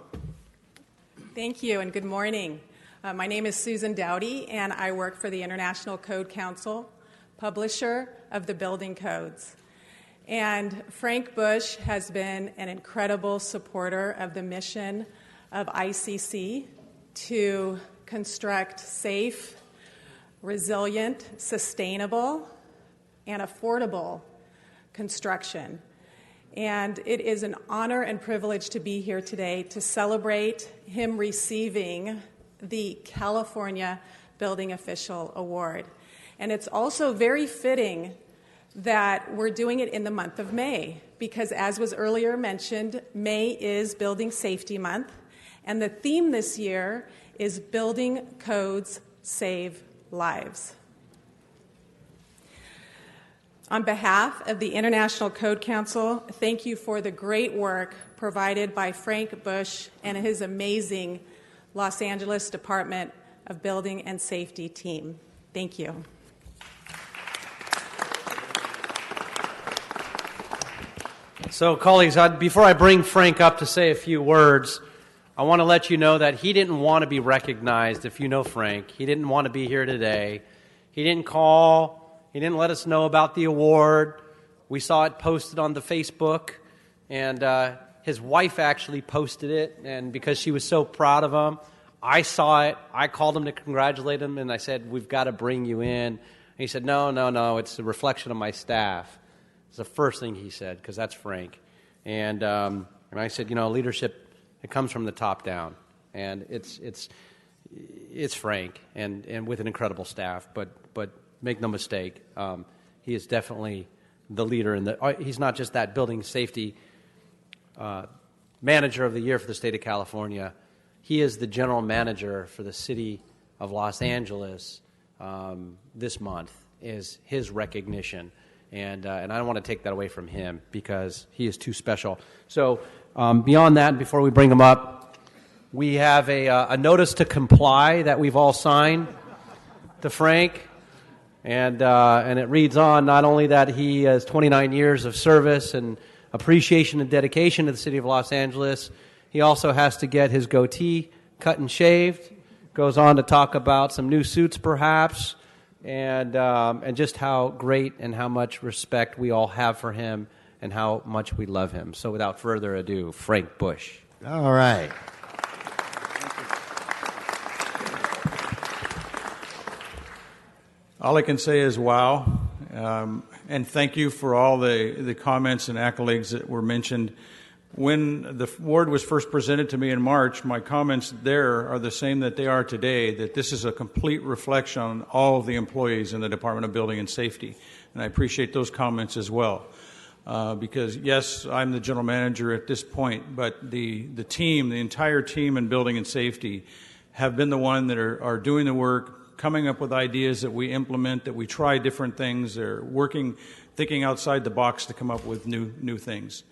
Thank you, and good morning. My name is Susan Dowdy, and I work for the International Code Council, publisher of the Building Codes. And Frank Bush has been an incredible supporter of the mission of ICC to construct safe, resilient, sustainable, and affordable construction. And it is an honor and privilege to be here today to celebrate him receiving the California Building Official Award. And it's also very fitting that we're doing it in the month of May, because as was earlier mentioned, May is Building Safety Month, and the theme this year is Building Codes Save Lives. On behalf of the International Code Council, thank you for the great work provided by Frank Bush and his amazing Los Angeles Department of Building and Safety team. Thank you. So, colleagues, before I bring Frank up to say a few words, I want to let you know that he didn't want to be recognized. If you know Frank, he didn't want to be here today. He didn't call. He didn't let us know about the award. We saw it posted on the Facebook, and his wife actually posted it, and because she was so proud of him, I saw it. I called him to congratulate him, and I said, we've got to bring you in. And he said, no, it's a reflection of my staff. It's the first thing he said, because that's Frank. And I said, leadership, it comes from the top down, and it's Frank, and with an incredible staff. But make no mistake, he is definitely the leader. He's not just that building safety manager of the year for the state of California. He is the general manager for the city of Los Angeles. This month is his recognition. And I don't want to take that away from him because he is too special. So beyond that, before we bring him up, we have a notice to comply that we've all signed to Frank. And it reads on not only that he has 29 years of service and appreciation and dedication to the city of Los Angeles, he also has to get his goatee cut and shaved. Goes on to talk about some new suits perhaps, and just how great and how much respect we all have for him and how much we love him. So without further ado, Frank Bush. All right. All I can say is wow, and thank you for all the comments and accolades that were mentioned. When the award was first presented to me in March, my comments there are the same that they are today, that this is a complete reflection on all of the employees in the Department of Building and Safety. And I appreciate those comments as well. Because, yes, I'm the general manager at this point, but the team, the entire team in Building and Safety have been the one that are doing the work, coming up with ideas that we implement, that we try different things. They're working, thinking outside the box to come up with new things.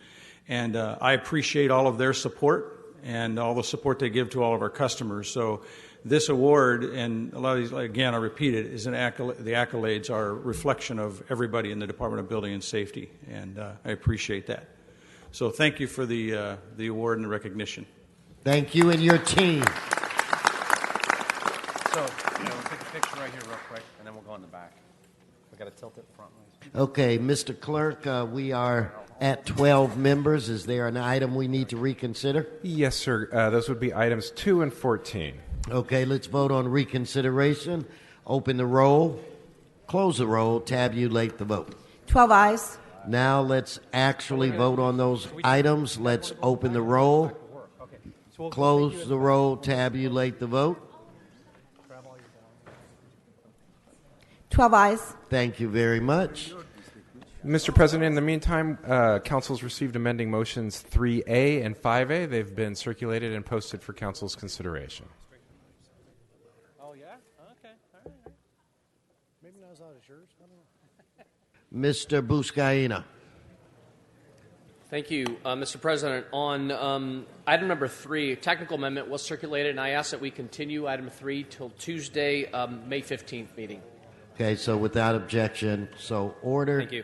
And I appreciate all of their support and all the support they give to all of our customers. So this award, and a lot of these, again, I repeat it, is the accolades are a reflection of everybody in the Department of Building and Safety, and I appreciate that. So thank you for the award and the recognition. Thank you and your team. So, we'll take a picture right here real quick, and then we'll go in the back. We got to tilt it front. Okay, Mr. Clerk, we are at 12 members. Is there an item we need to reconsider? Yes, sir. Those would be items 2 and 14. Okay, let's vote on reconsideration. Open the roll, close the roll, tabulate the vote. 12 ayes. Now let's actually vote on those items. Let's open the roll, close the roll, tabulate the vote. 12 ayes. Thank you very much. Mr. President, in the meantime, Council's received amending motions 3A and 5A. They've been circulated and posted for Council's consideration. Oh, yeah? Okay. All right. Maybe not as loud as yours. I don't know. Mr. Buscaina. Thank you, Mr. President. On item number 3, technical amendment was circulated, and I ask that we continue item 3 till Tuesday, May 15th meeting. Okay, so without objection, so ordered. Thank you.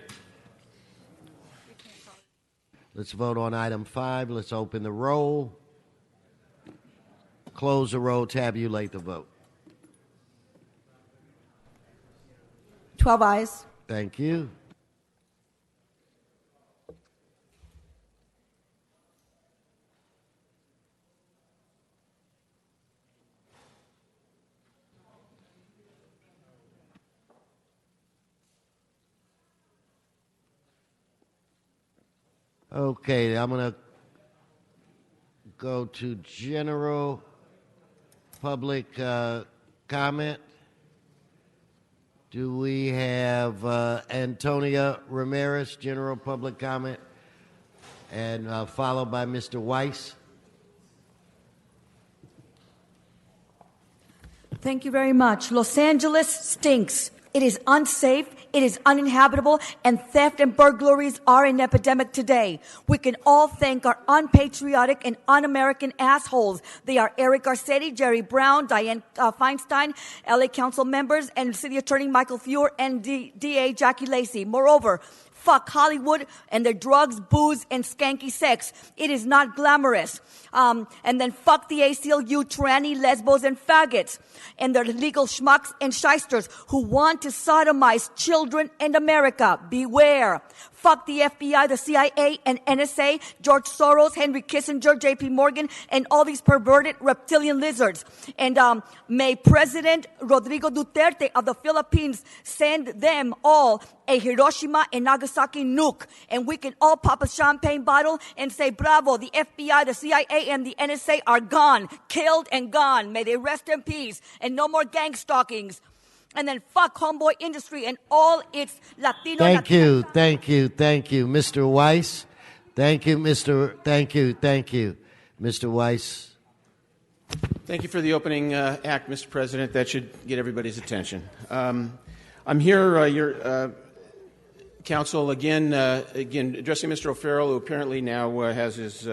Let's vote on item 5. Let's open the roll, close the roll, tabulate the vote. 12 eyes. Thank you. Okay, I'm going to go to general public comment. Do we have Antonia Ramirez, general public comment, and followed by Mr. Weiss? Thank you very much. Los Angeles stinks. It is unsafe, it is uninhabitable, and theft and burglaries are an epidemic today. We can all thank our unpatriotic and un-American assholes. They are Eric Garcetti, Jerry Brown, Dianne Feinstein, LA Council members, and City Attorney Michael Feuer, and DA Jackie Lacey. Moreover, fuck Hollywood and their drugs, booze, and skanky sex. It is not glamorous. And then fuck the ACLU, tranny, lesbos, and faggots, and their legal schmucks and shysters who want to sodomize children in America. Beware. Fuck the FBI, the CIA, and NSA, George Soros, Henry Kissinger, JP Morgan, and all these perverted reptilian lizards. And may President Rodrigo Duterte of the Philippines send them all a Hiroshima and Nagasaki nuke. And we can all pop a champagne bottle and say, bravo, the FBI, the CIA, and the NSA are gone, killed and gone. May they rest in peace. And no more gang stalkings. And then fuck Homeboy Industry and all its Latino. Thank you. Mr. Weiss. Thank you, Mr. Weiss. Thank you for the opening act, Mr. President. That should get everybody's attention. I'm here, your counsel, again addressing Mr. O'Farrell, who apparently now has his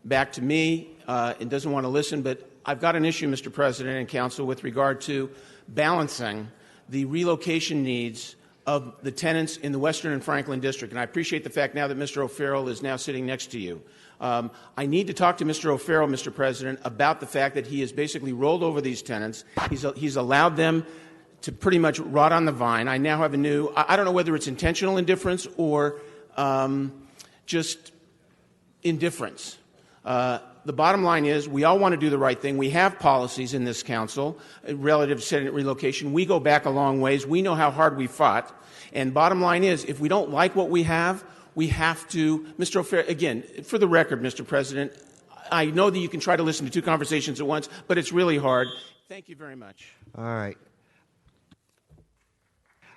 back to me and doesn't want to listen. But I've got an issue, Mr. President and counsel, with regard to balancing the relocation needs of the tenants in the Western and Franklin District. And I appreciate the fact now that Mr. O'Farrell is now sitting next to you. I need to talk to Mr. O'Farrell, Mr. President, about the fact that he has basically rolled over these tenants. He's allowed them to pretty much rot on the vine. I now have a new, I don't know whether it's intentional indifference or just indifference. The bottom line is we all want to do the right thing. We have policies in this council relative to Senate relocation. We go back a long ways. We know how hard we fought. And bottom line is if we don't like what we have to, Mr. O'Farrell, again, for the record, Mr. President, I know that you can try to listen to two conversations at once, but it's really hard. Thank you very much. All right.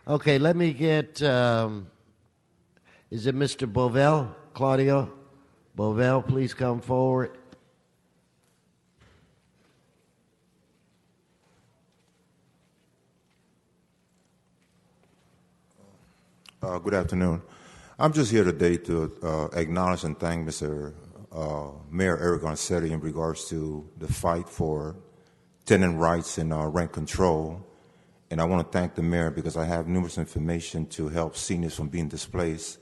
Okay, let me get, is it Mr. Bovell? Claudio Bovell, please come forward. Good afternoon. I'm just here today to acknowledge and thank Mr. Mayor Eric Garcetti in regards to the fight for tenant rights and rent control. And I want to thank the mayor because I have numerous information to help seniors from being displaced.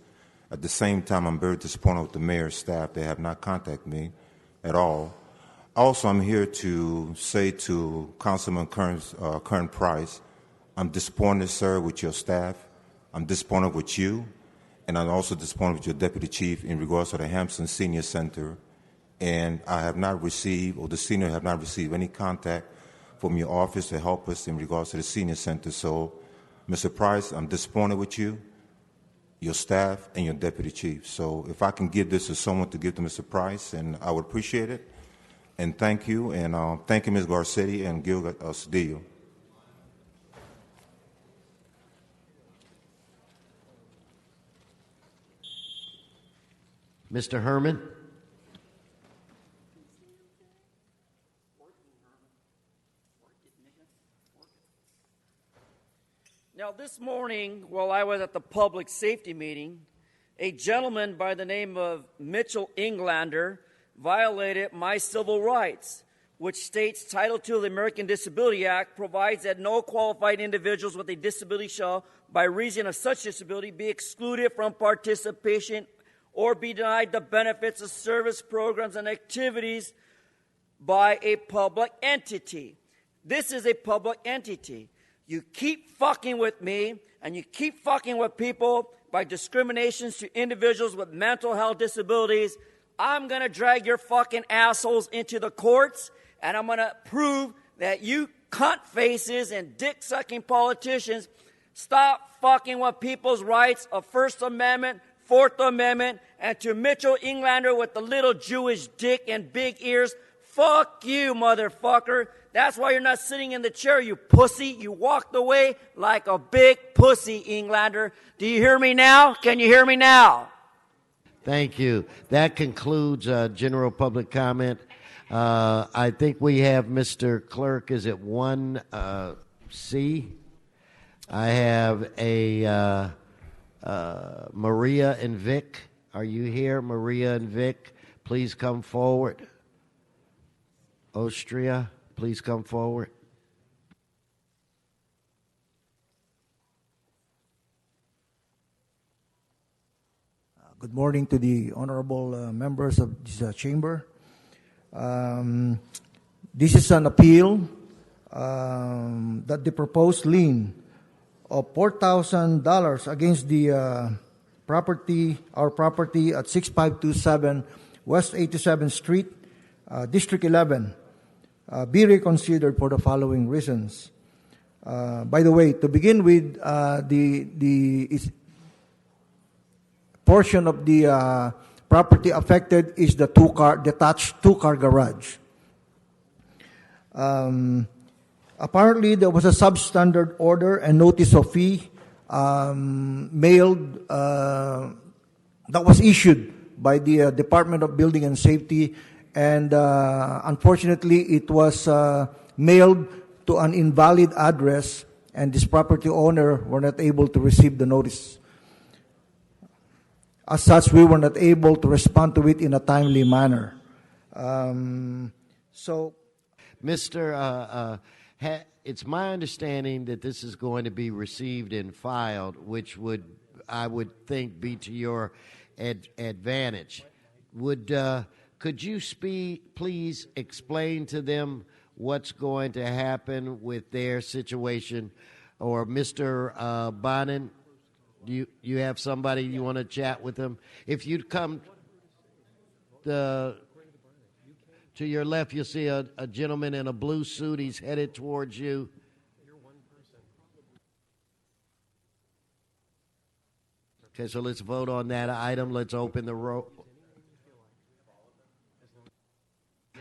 At the same time, I'm very disappointed with the mayor's staff. They have not contacted me at all. Also, I'm here to say to Councilman Kern Price, I'm disappointed, sir, with your staff. I'm disappointed with you, and I'm also disappointed with your deputy chief in regards to the Hampson Senior Center. And I have not received, or the senior have not received any contact from your office to help us in regards to the senior center. So, Mr. Price, I'm disappointed with you, your staff, and your deputy chief. So if I can give this to someone to give to Mr. Price, and I would appreciate it. And thank you, and thank you, Ms. Garcetti and Gil Cedillo. Mr. Herman. Now, this morning, while I was at the public safety meeting, a gentleman by the name of Mitchell Englander violated my civil rights which states Title II of the American Disability Act provides that no qualified individuals with a disability shall, by reason of such disability, be excluded from participation or be denied the benefits of service programs and activities by a public entity. This is a public entity. You keep fucking with me, and you keep fucking with people by discriminations to individuals with mental health disabilities. I'm going to drag your fucking assholes into the courts, and I'm going to prove that you cunt faces and dick-sucking politicians stop fucking with people's rights of First Amendment, Fourth Amendment, and to Mitchell Englander with the little Jewish dick and big ears, fuck you, motherfucker. That's why you're not sitting in the chair, you pussy. You walked away like a big pussy, Englander. Do you hear me now? Can you hear me now? Thank you. That concludes general public comment. I think we have Mr. Clerk. Is it 1C? I have a Maria and Vic. Are you here, Maria and Vic? Please come forward. Austria, please come forward. Good morning to the honorable members of this chamber. This is an appeal that the proposed lien of $4,000 against the our property at 6527 West 87th Street, District 11, be reconsidered for the following reasons. By the way, to begin with, the portion of the property affected is the detached two-car garage. Apparently, there was a substandard order and notice of fee mailed that was issued by the Department of Building and Safety, and unfortunately, it was mailed to an invalid address, and this property owner were not able to receive the notice. As such, we were not able to respond to it in a timely manner. Mr. It's my understanding that this is going to be received and filed, which would, I would think, be to your advantage. Could you please explain to them what's going to happen with their situation? Or Mr. Bonin, do you have somebody you want to chat with them? If you'd come to your left, you'll see a gentleman in a blue suit. He's headed towards you. Okay, so let's vote on that item. Let's open the roll.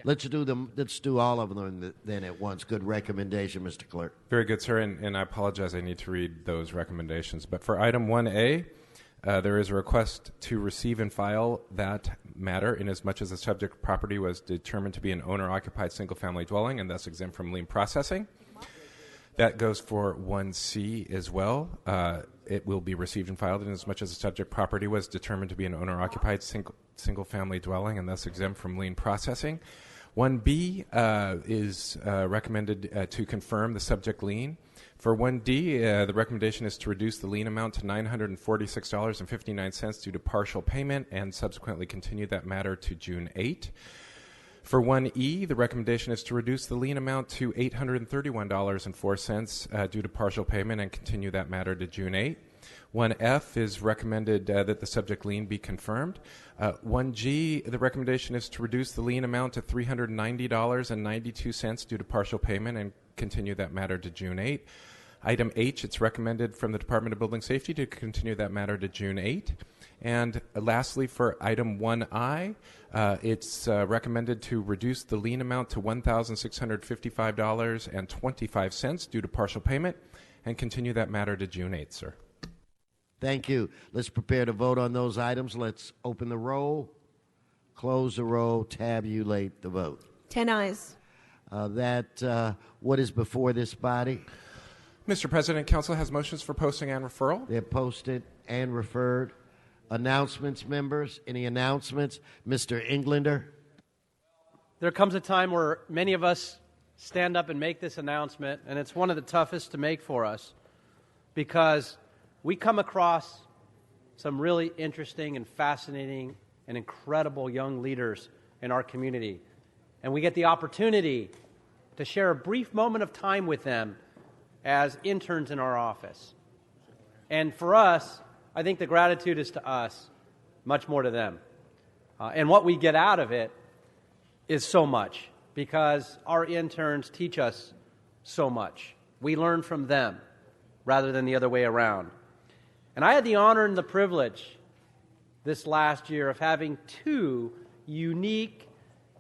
Let's do all of them then at once. Good recommendation, Mr. Clerk. Very good, sir, and I apologize. I need to read those recommendations. But for item 1A, there is a request to receive and file that matter inasmuch as the subject property was determined to be an owner-occupied single-family dwelling and thus exempt from lien processing. That goes for 1C as well. It will be received and filed inasmuch as the subject property was determined to be an owner-occupied single-family dwelling and thus exempt from lien processing. 1B is recommended to confirm the subject lien. For 1D, the recommendation is to reduce the lien amount to $946.59 due to partial payment and subsequently continue that matter to June 8. For 1E, the recommendation is to reduce the lien amount to $831.04 due to partial payment and continue that matter to June 8. 1F is recommended that the subject lien be confirmed. 1G, the recommendation is to reduce the lien amount to $390.92 due to partial payment and continue that matter to June 8. Item H, it's recommended from the Department of Building Safety to continue that matter to June 8. And lastly, for item 1I, it's recommended to reduce the lien amount to $1,655.25 due to partial payment and continue that matter to June 8, sir. Thank you. Let's prepare to vote on those items. Let's open the roll, close the roll, tabulate the vote. 10 ayes. What is before this body? Mr. President, Council has motions for posting and referral. They're posted and referred. Announcements, members. Any announcements? Mr. Englander. there comes a time where many of us stand up and make this announcement, and it's one of the toughest to make for us because we come across some really interesting and fascinating and incredible young leaders in our community. And we get the opportunity to share a brief moment of time with them as interns in our office. And for us, I think the gratitude is to us, much more to them. And what we get out of it is so much, because our interns teach us so much. We learn from them rather than the other way around. And I had the honor and the privilege this last year of having two unique,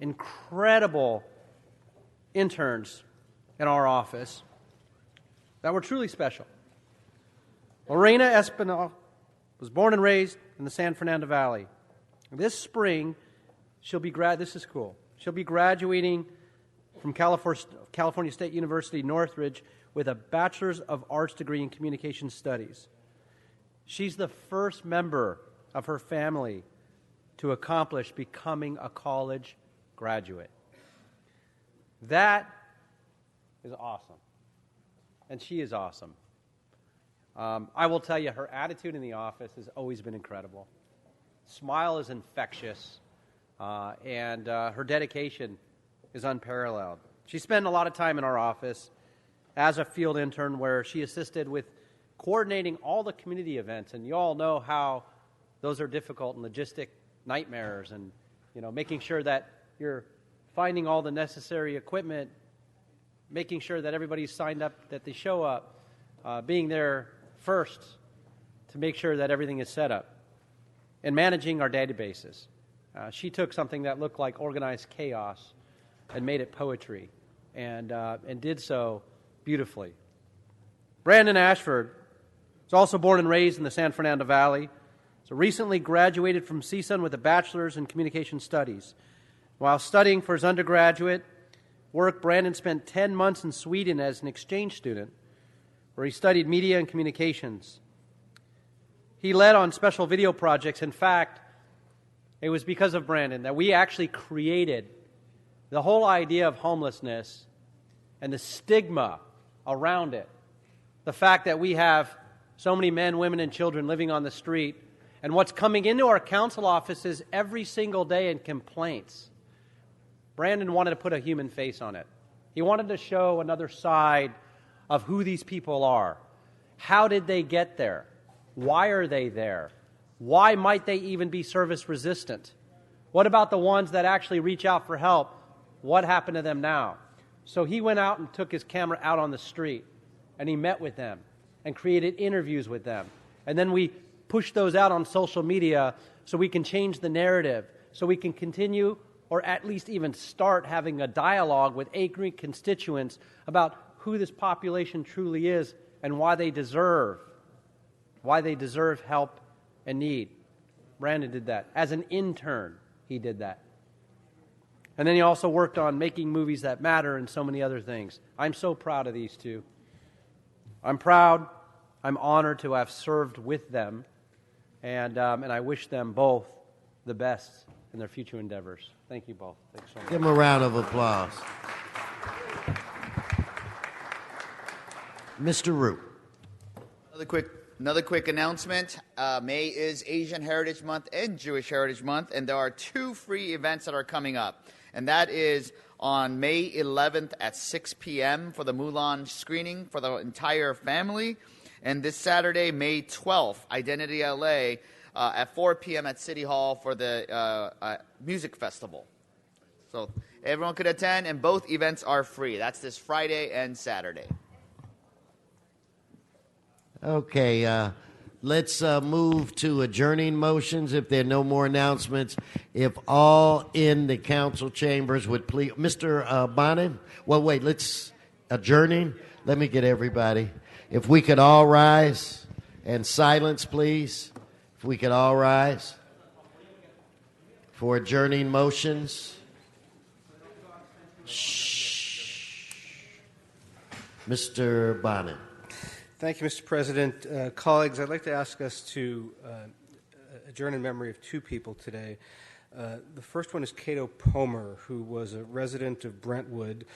incredible interns in our office that were truly special. Lorena Espinal was born and raised in the San Fernando Valley. This spring, she'll be graduating from California State University, Northridge, with a Bachelor's of Arts degree in Communication Studies. She's the first member of her family to accomplish becoming a college graduate. That is awesome. And she is awesome. I will tell you, her attitude in the office has always been incredible. Smile is infectious, and her dedication is unparalleled. She spent a lot of time in our office as a field intern where she assisted with coordinating all the community events, and you all know how those are difficult and logistic nightmares, and making sure that you're finding all the necessary equipment, making sure that everybody's signed up, that they show up, being there first to make sure that everything is set up, and managing our databases. She took something that looked like organized chaos and made it poetry, and did so beautifully. Brandon Ashford was also born and raised in the San Fernando Valley. So recently graduated from CSUN with a bachelor's in communication studies. While studying for his undergraduate work, Brandon spent 10 months in Sweden as an exchange student, where he studied media and communications. He led on special video projects. In fact, it was because of Brandon that we actually created the whole idea of homelessness and the stigma around it. The fact that we have so many men, women, and children living on the street, and what's coming into our council offices every single day in complaints. Brandon wanted to put a human face on it. He wanted to show another side of who these people are. How did they get there? Why are they there? Why might they even be service resistant? What about the ones that actually reach out for help? What happened to them now? So he went out and took his camera out on the street, and he met with them and created interviews with them. And then we pushed those out on social media so we can change the narrative, so we can continue or at least even start having a dialogue with angry constituents about who this population truly is and why they deserve help and need. Brandon did that. As an intern, he did that. And then he also worked on making movies that matter and so many other things. I'm so proud of these two. I'm proud. I'm honored to have served with them. And I wish them both the best in their future endeavors. Thank you both. Thanks so much. Give them a round of applause. Mr. Root. Another quick announcement. May is Asian Heritage Month and Jewish Heritage Month, and there are two free events that are coming up. And that is on May 11th at 6 p.m. for the Mulan screening for the entire family. And this Saturday, May 12th, Identity LA, at 4 p.m. at City Hall for the music festival. So everyone could attend, and both events are free. That's this Friday and Saturday. Okay, let's move to adjourning motions if there are no more announcements. If all in the council chambers would please, Mr. Bonnet, well, wait, let's adjourning. Let me get everybody. If we could all rise, and silence, please. If we could all rise for adjourning motions. Shh. Mr. Bonnet. Thank you, Mr. President. Colleagues, I'd like to ask us to adjourn in memory of two people today. The first one is Cato Pomer, who was a resident of Brentwood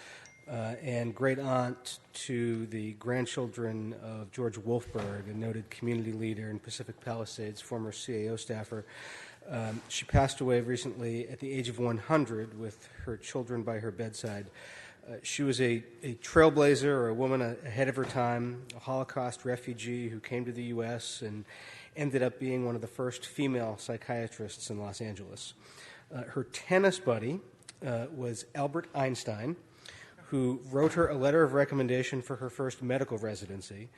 and great aunt to the grandchildren of George Wolfberg, a noted community leader in Pacific Palisades, former CAO staffer. She passed away recently at the age of 100 with her children by her bedside. She was a trailblazer, or a woman ahead of her time, a Holocaust refugee who came to the U.S. and ended up being one of the first female psychiatrists in Los Angeles. Her tennis buddy was Albert Einstein, who wrote her a letter of recommendation for her first medical residency,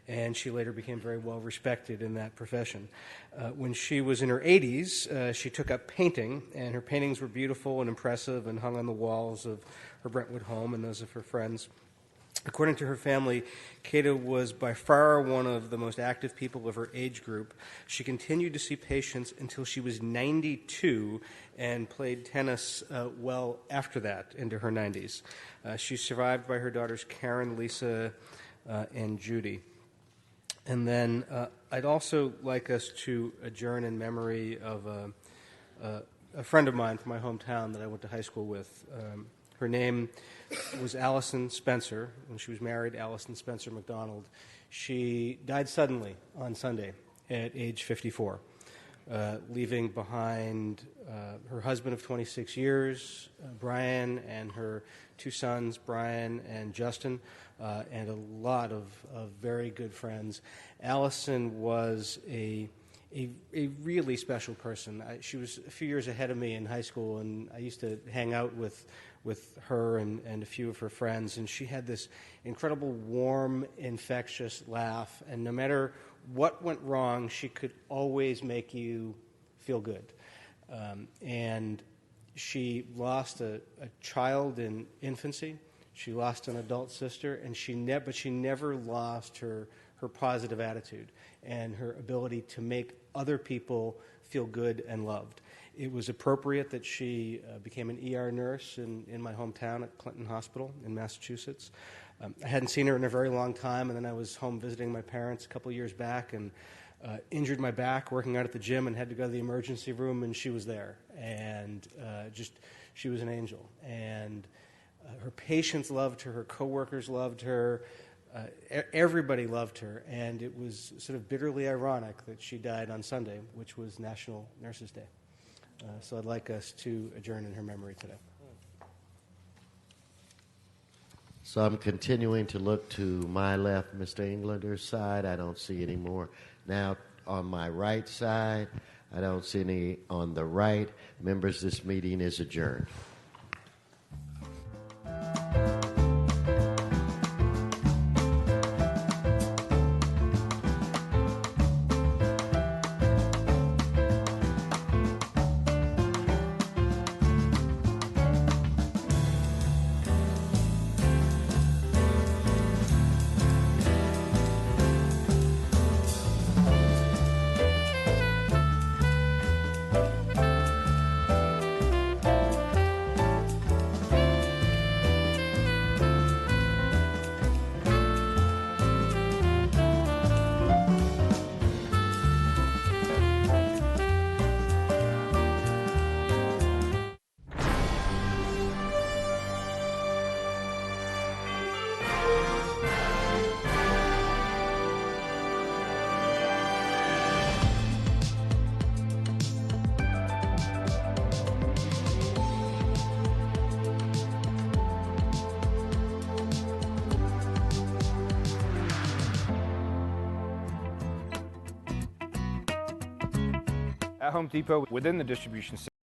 and she later became very well respected in that profession. When she was in her 80s, she took up painting, and her paintings were beautiful and impressive and hung on the walls of her Brentwood home and those of her friends. According to her family, Cato was by far one of the most active people of her age group. She continued to see patients until she was 92 and played tennis well after that, into her 90s. She's survived by her daughters Karen, Lisa, and Judy. And then I'd also like us to adjourn in memory of a friend of mine from my hometown that I went to high school with. Her name was Allison Spencer. When she was married, Allison Spencer McDonald. She died suddenly on Sunday at age 54, leaving behind her husband of 26 years, Brian, and her two sons, Brian and Justin, and a lot of very good friends. Allison was a really special person. She was a few years ahead of me in high school, and I used to hang out with her and a few of her friends, and she had this incredible, warm, infectious laugh, and no matter what went wrong, she could always make you feel good. And she lost a child in infancy. She lost an adult sister, and but she never lost her positive attitude and her ability to make other people feel good and loved. It was appropriate that she became an ER nurse in my hometown at Clinton Hospital in Massachusetts. I hadn't seen her in a very long time, and then I was home visiting my parents a couple years back and injured my back working out at the gym and had to go to the emergency room, and she was there. And she was an angel. And her patients loved her, her coworkers loved her, everybody loved her, and it was sort of bitterly ironic that she died on Sunday, which was National Nurses Day. So I'd like us to adjourn in her memory today. So I'm continuing to look to my left, Mr. Englander's side. I don't see any more. Now on my right side, I don't see any on the right. Members, this meeting is adjourned. At Home Depot, within the distribution center,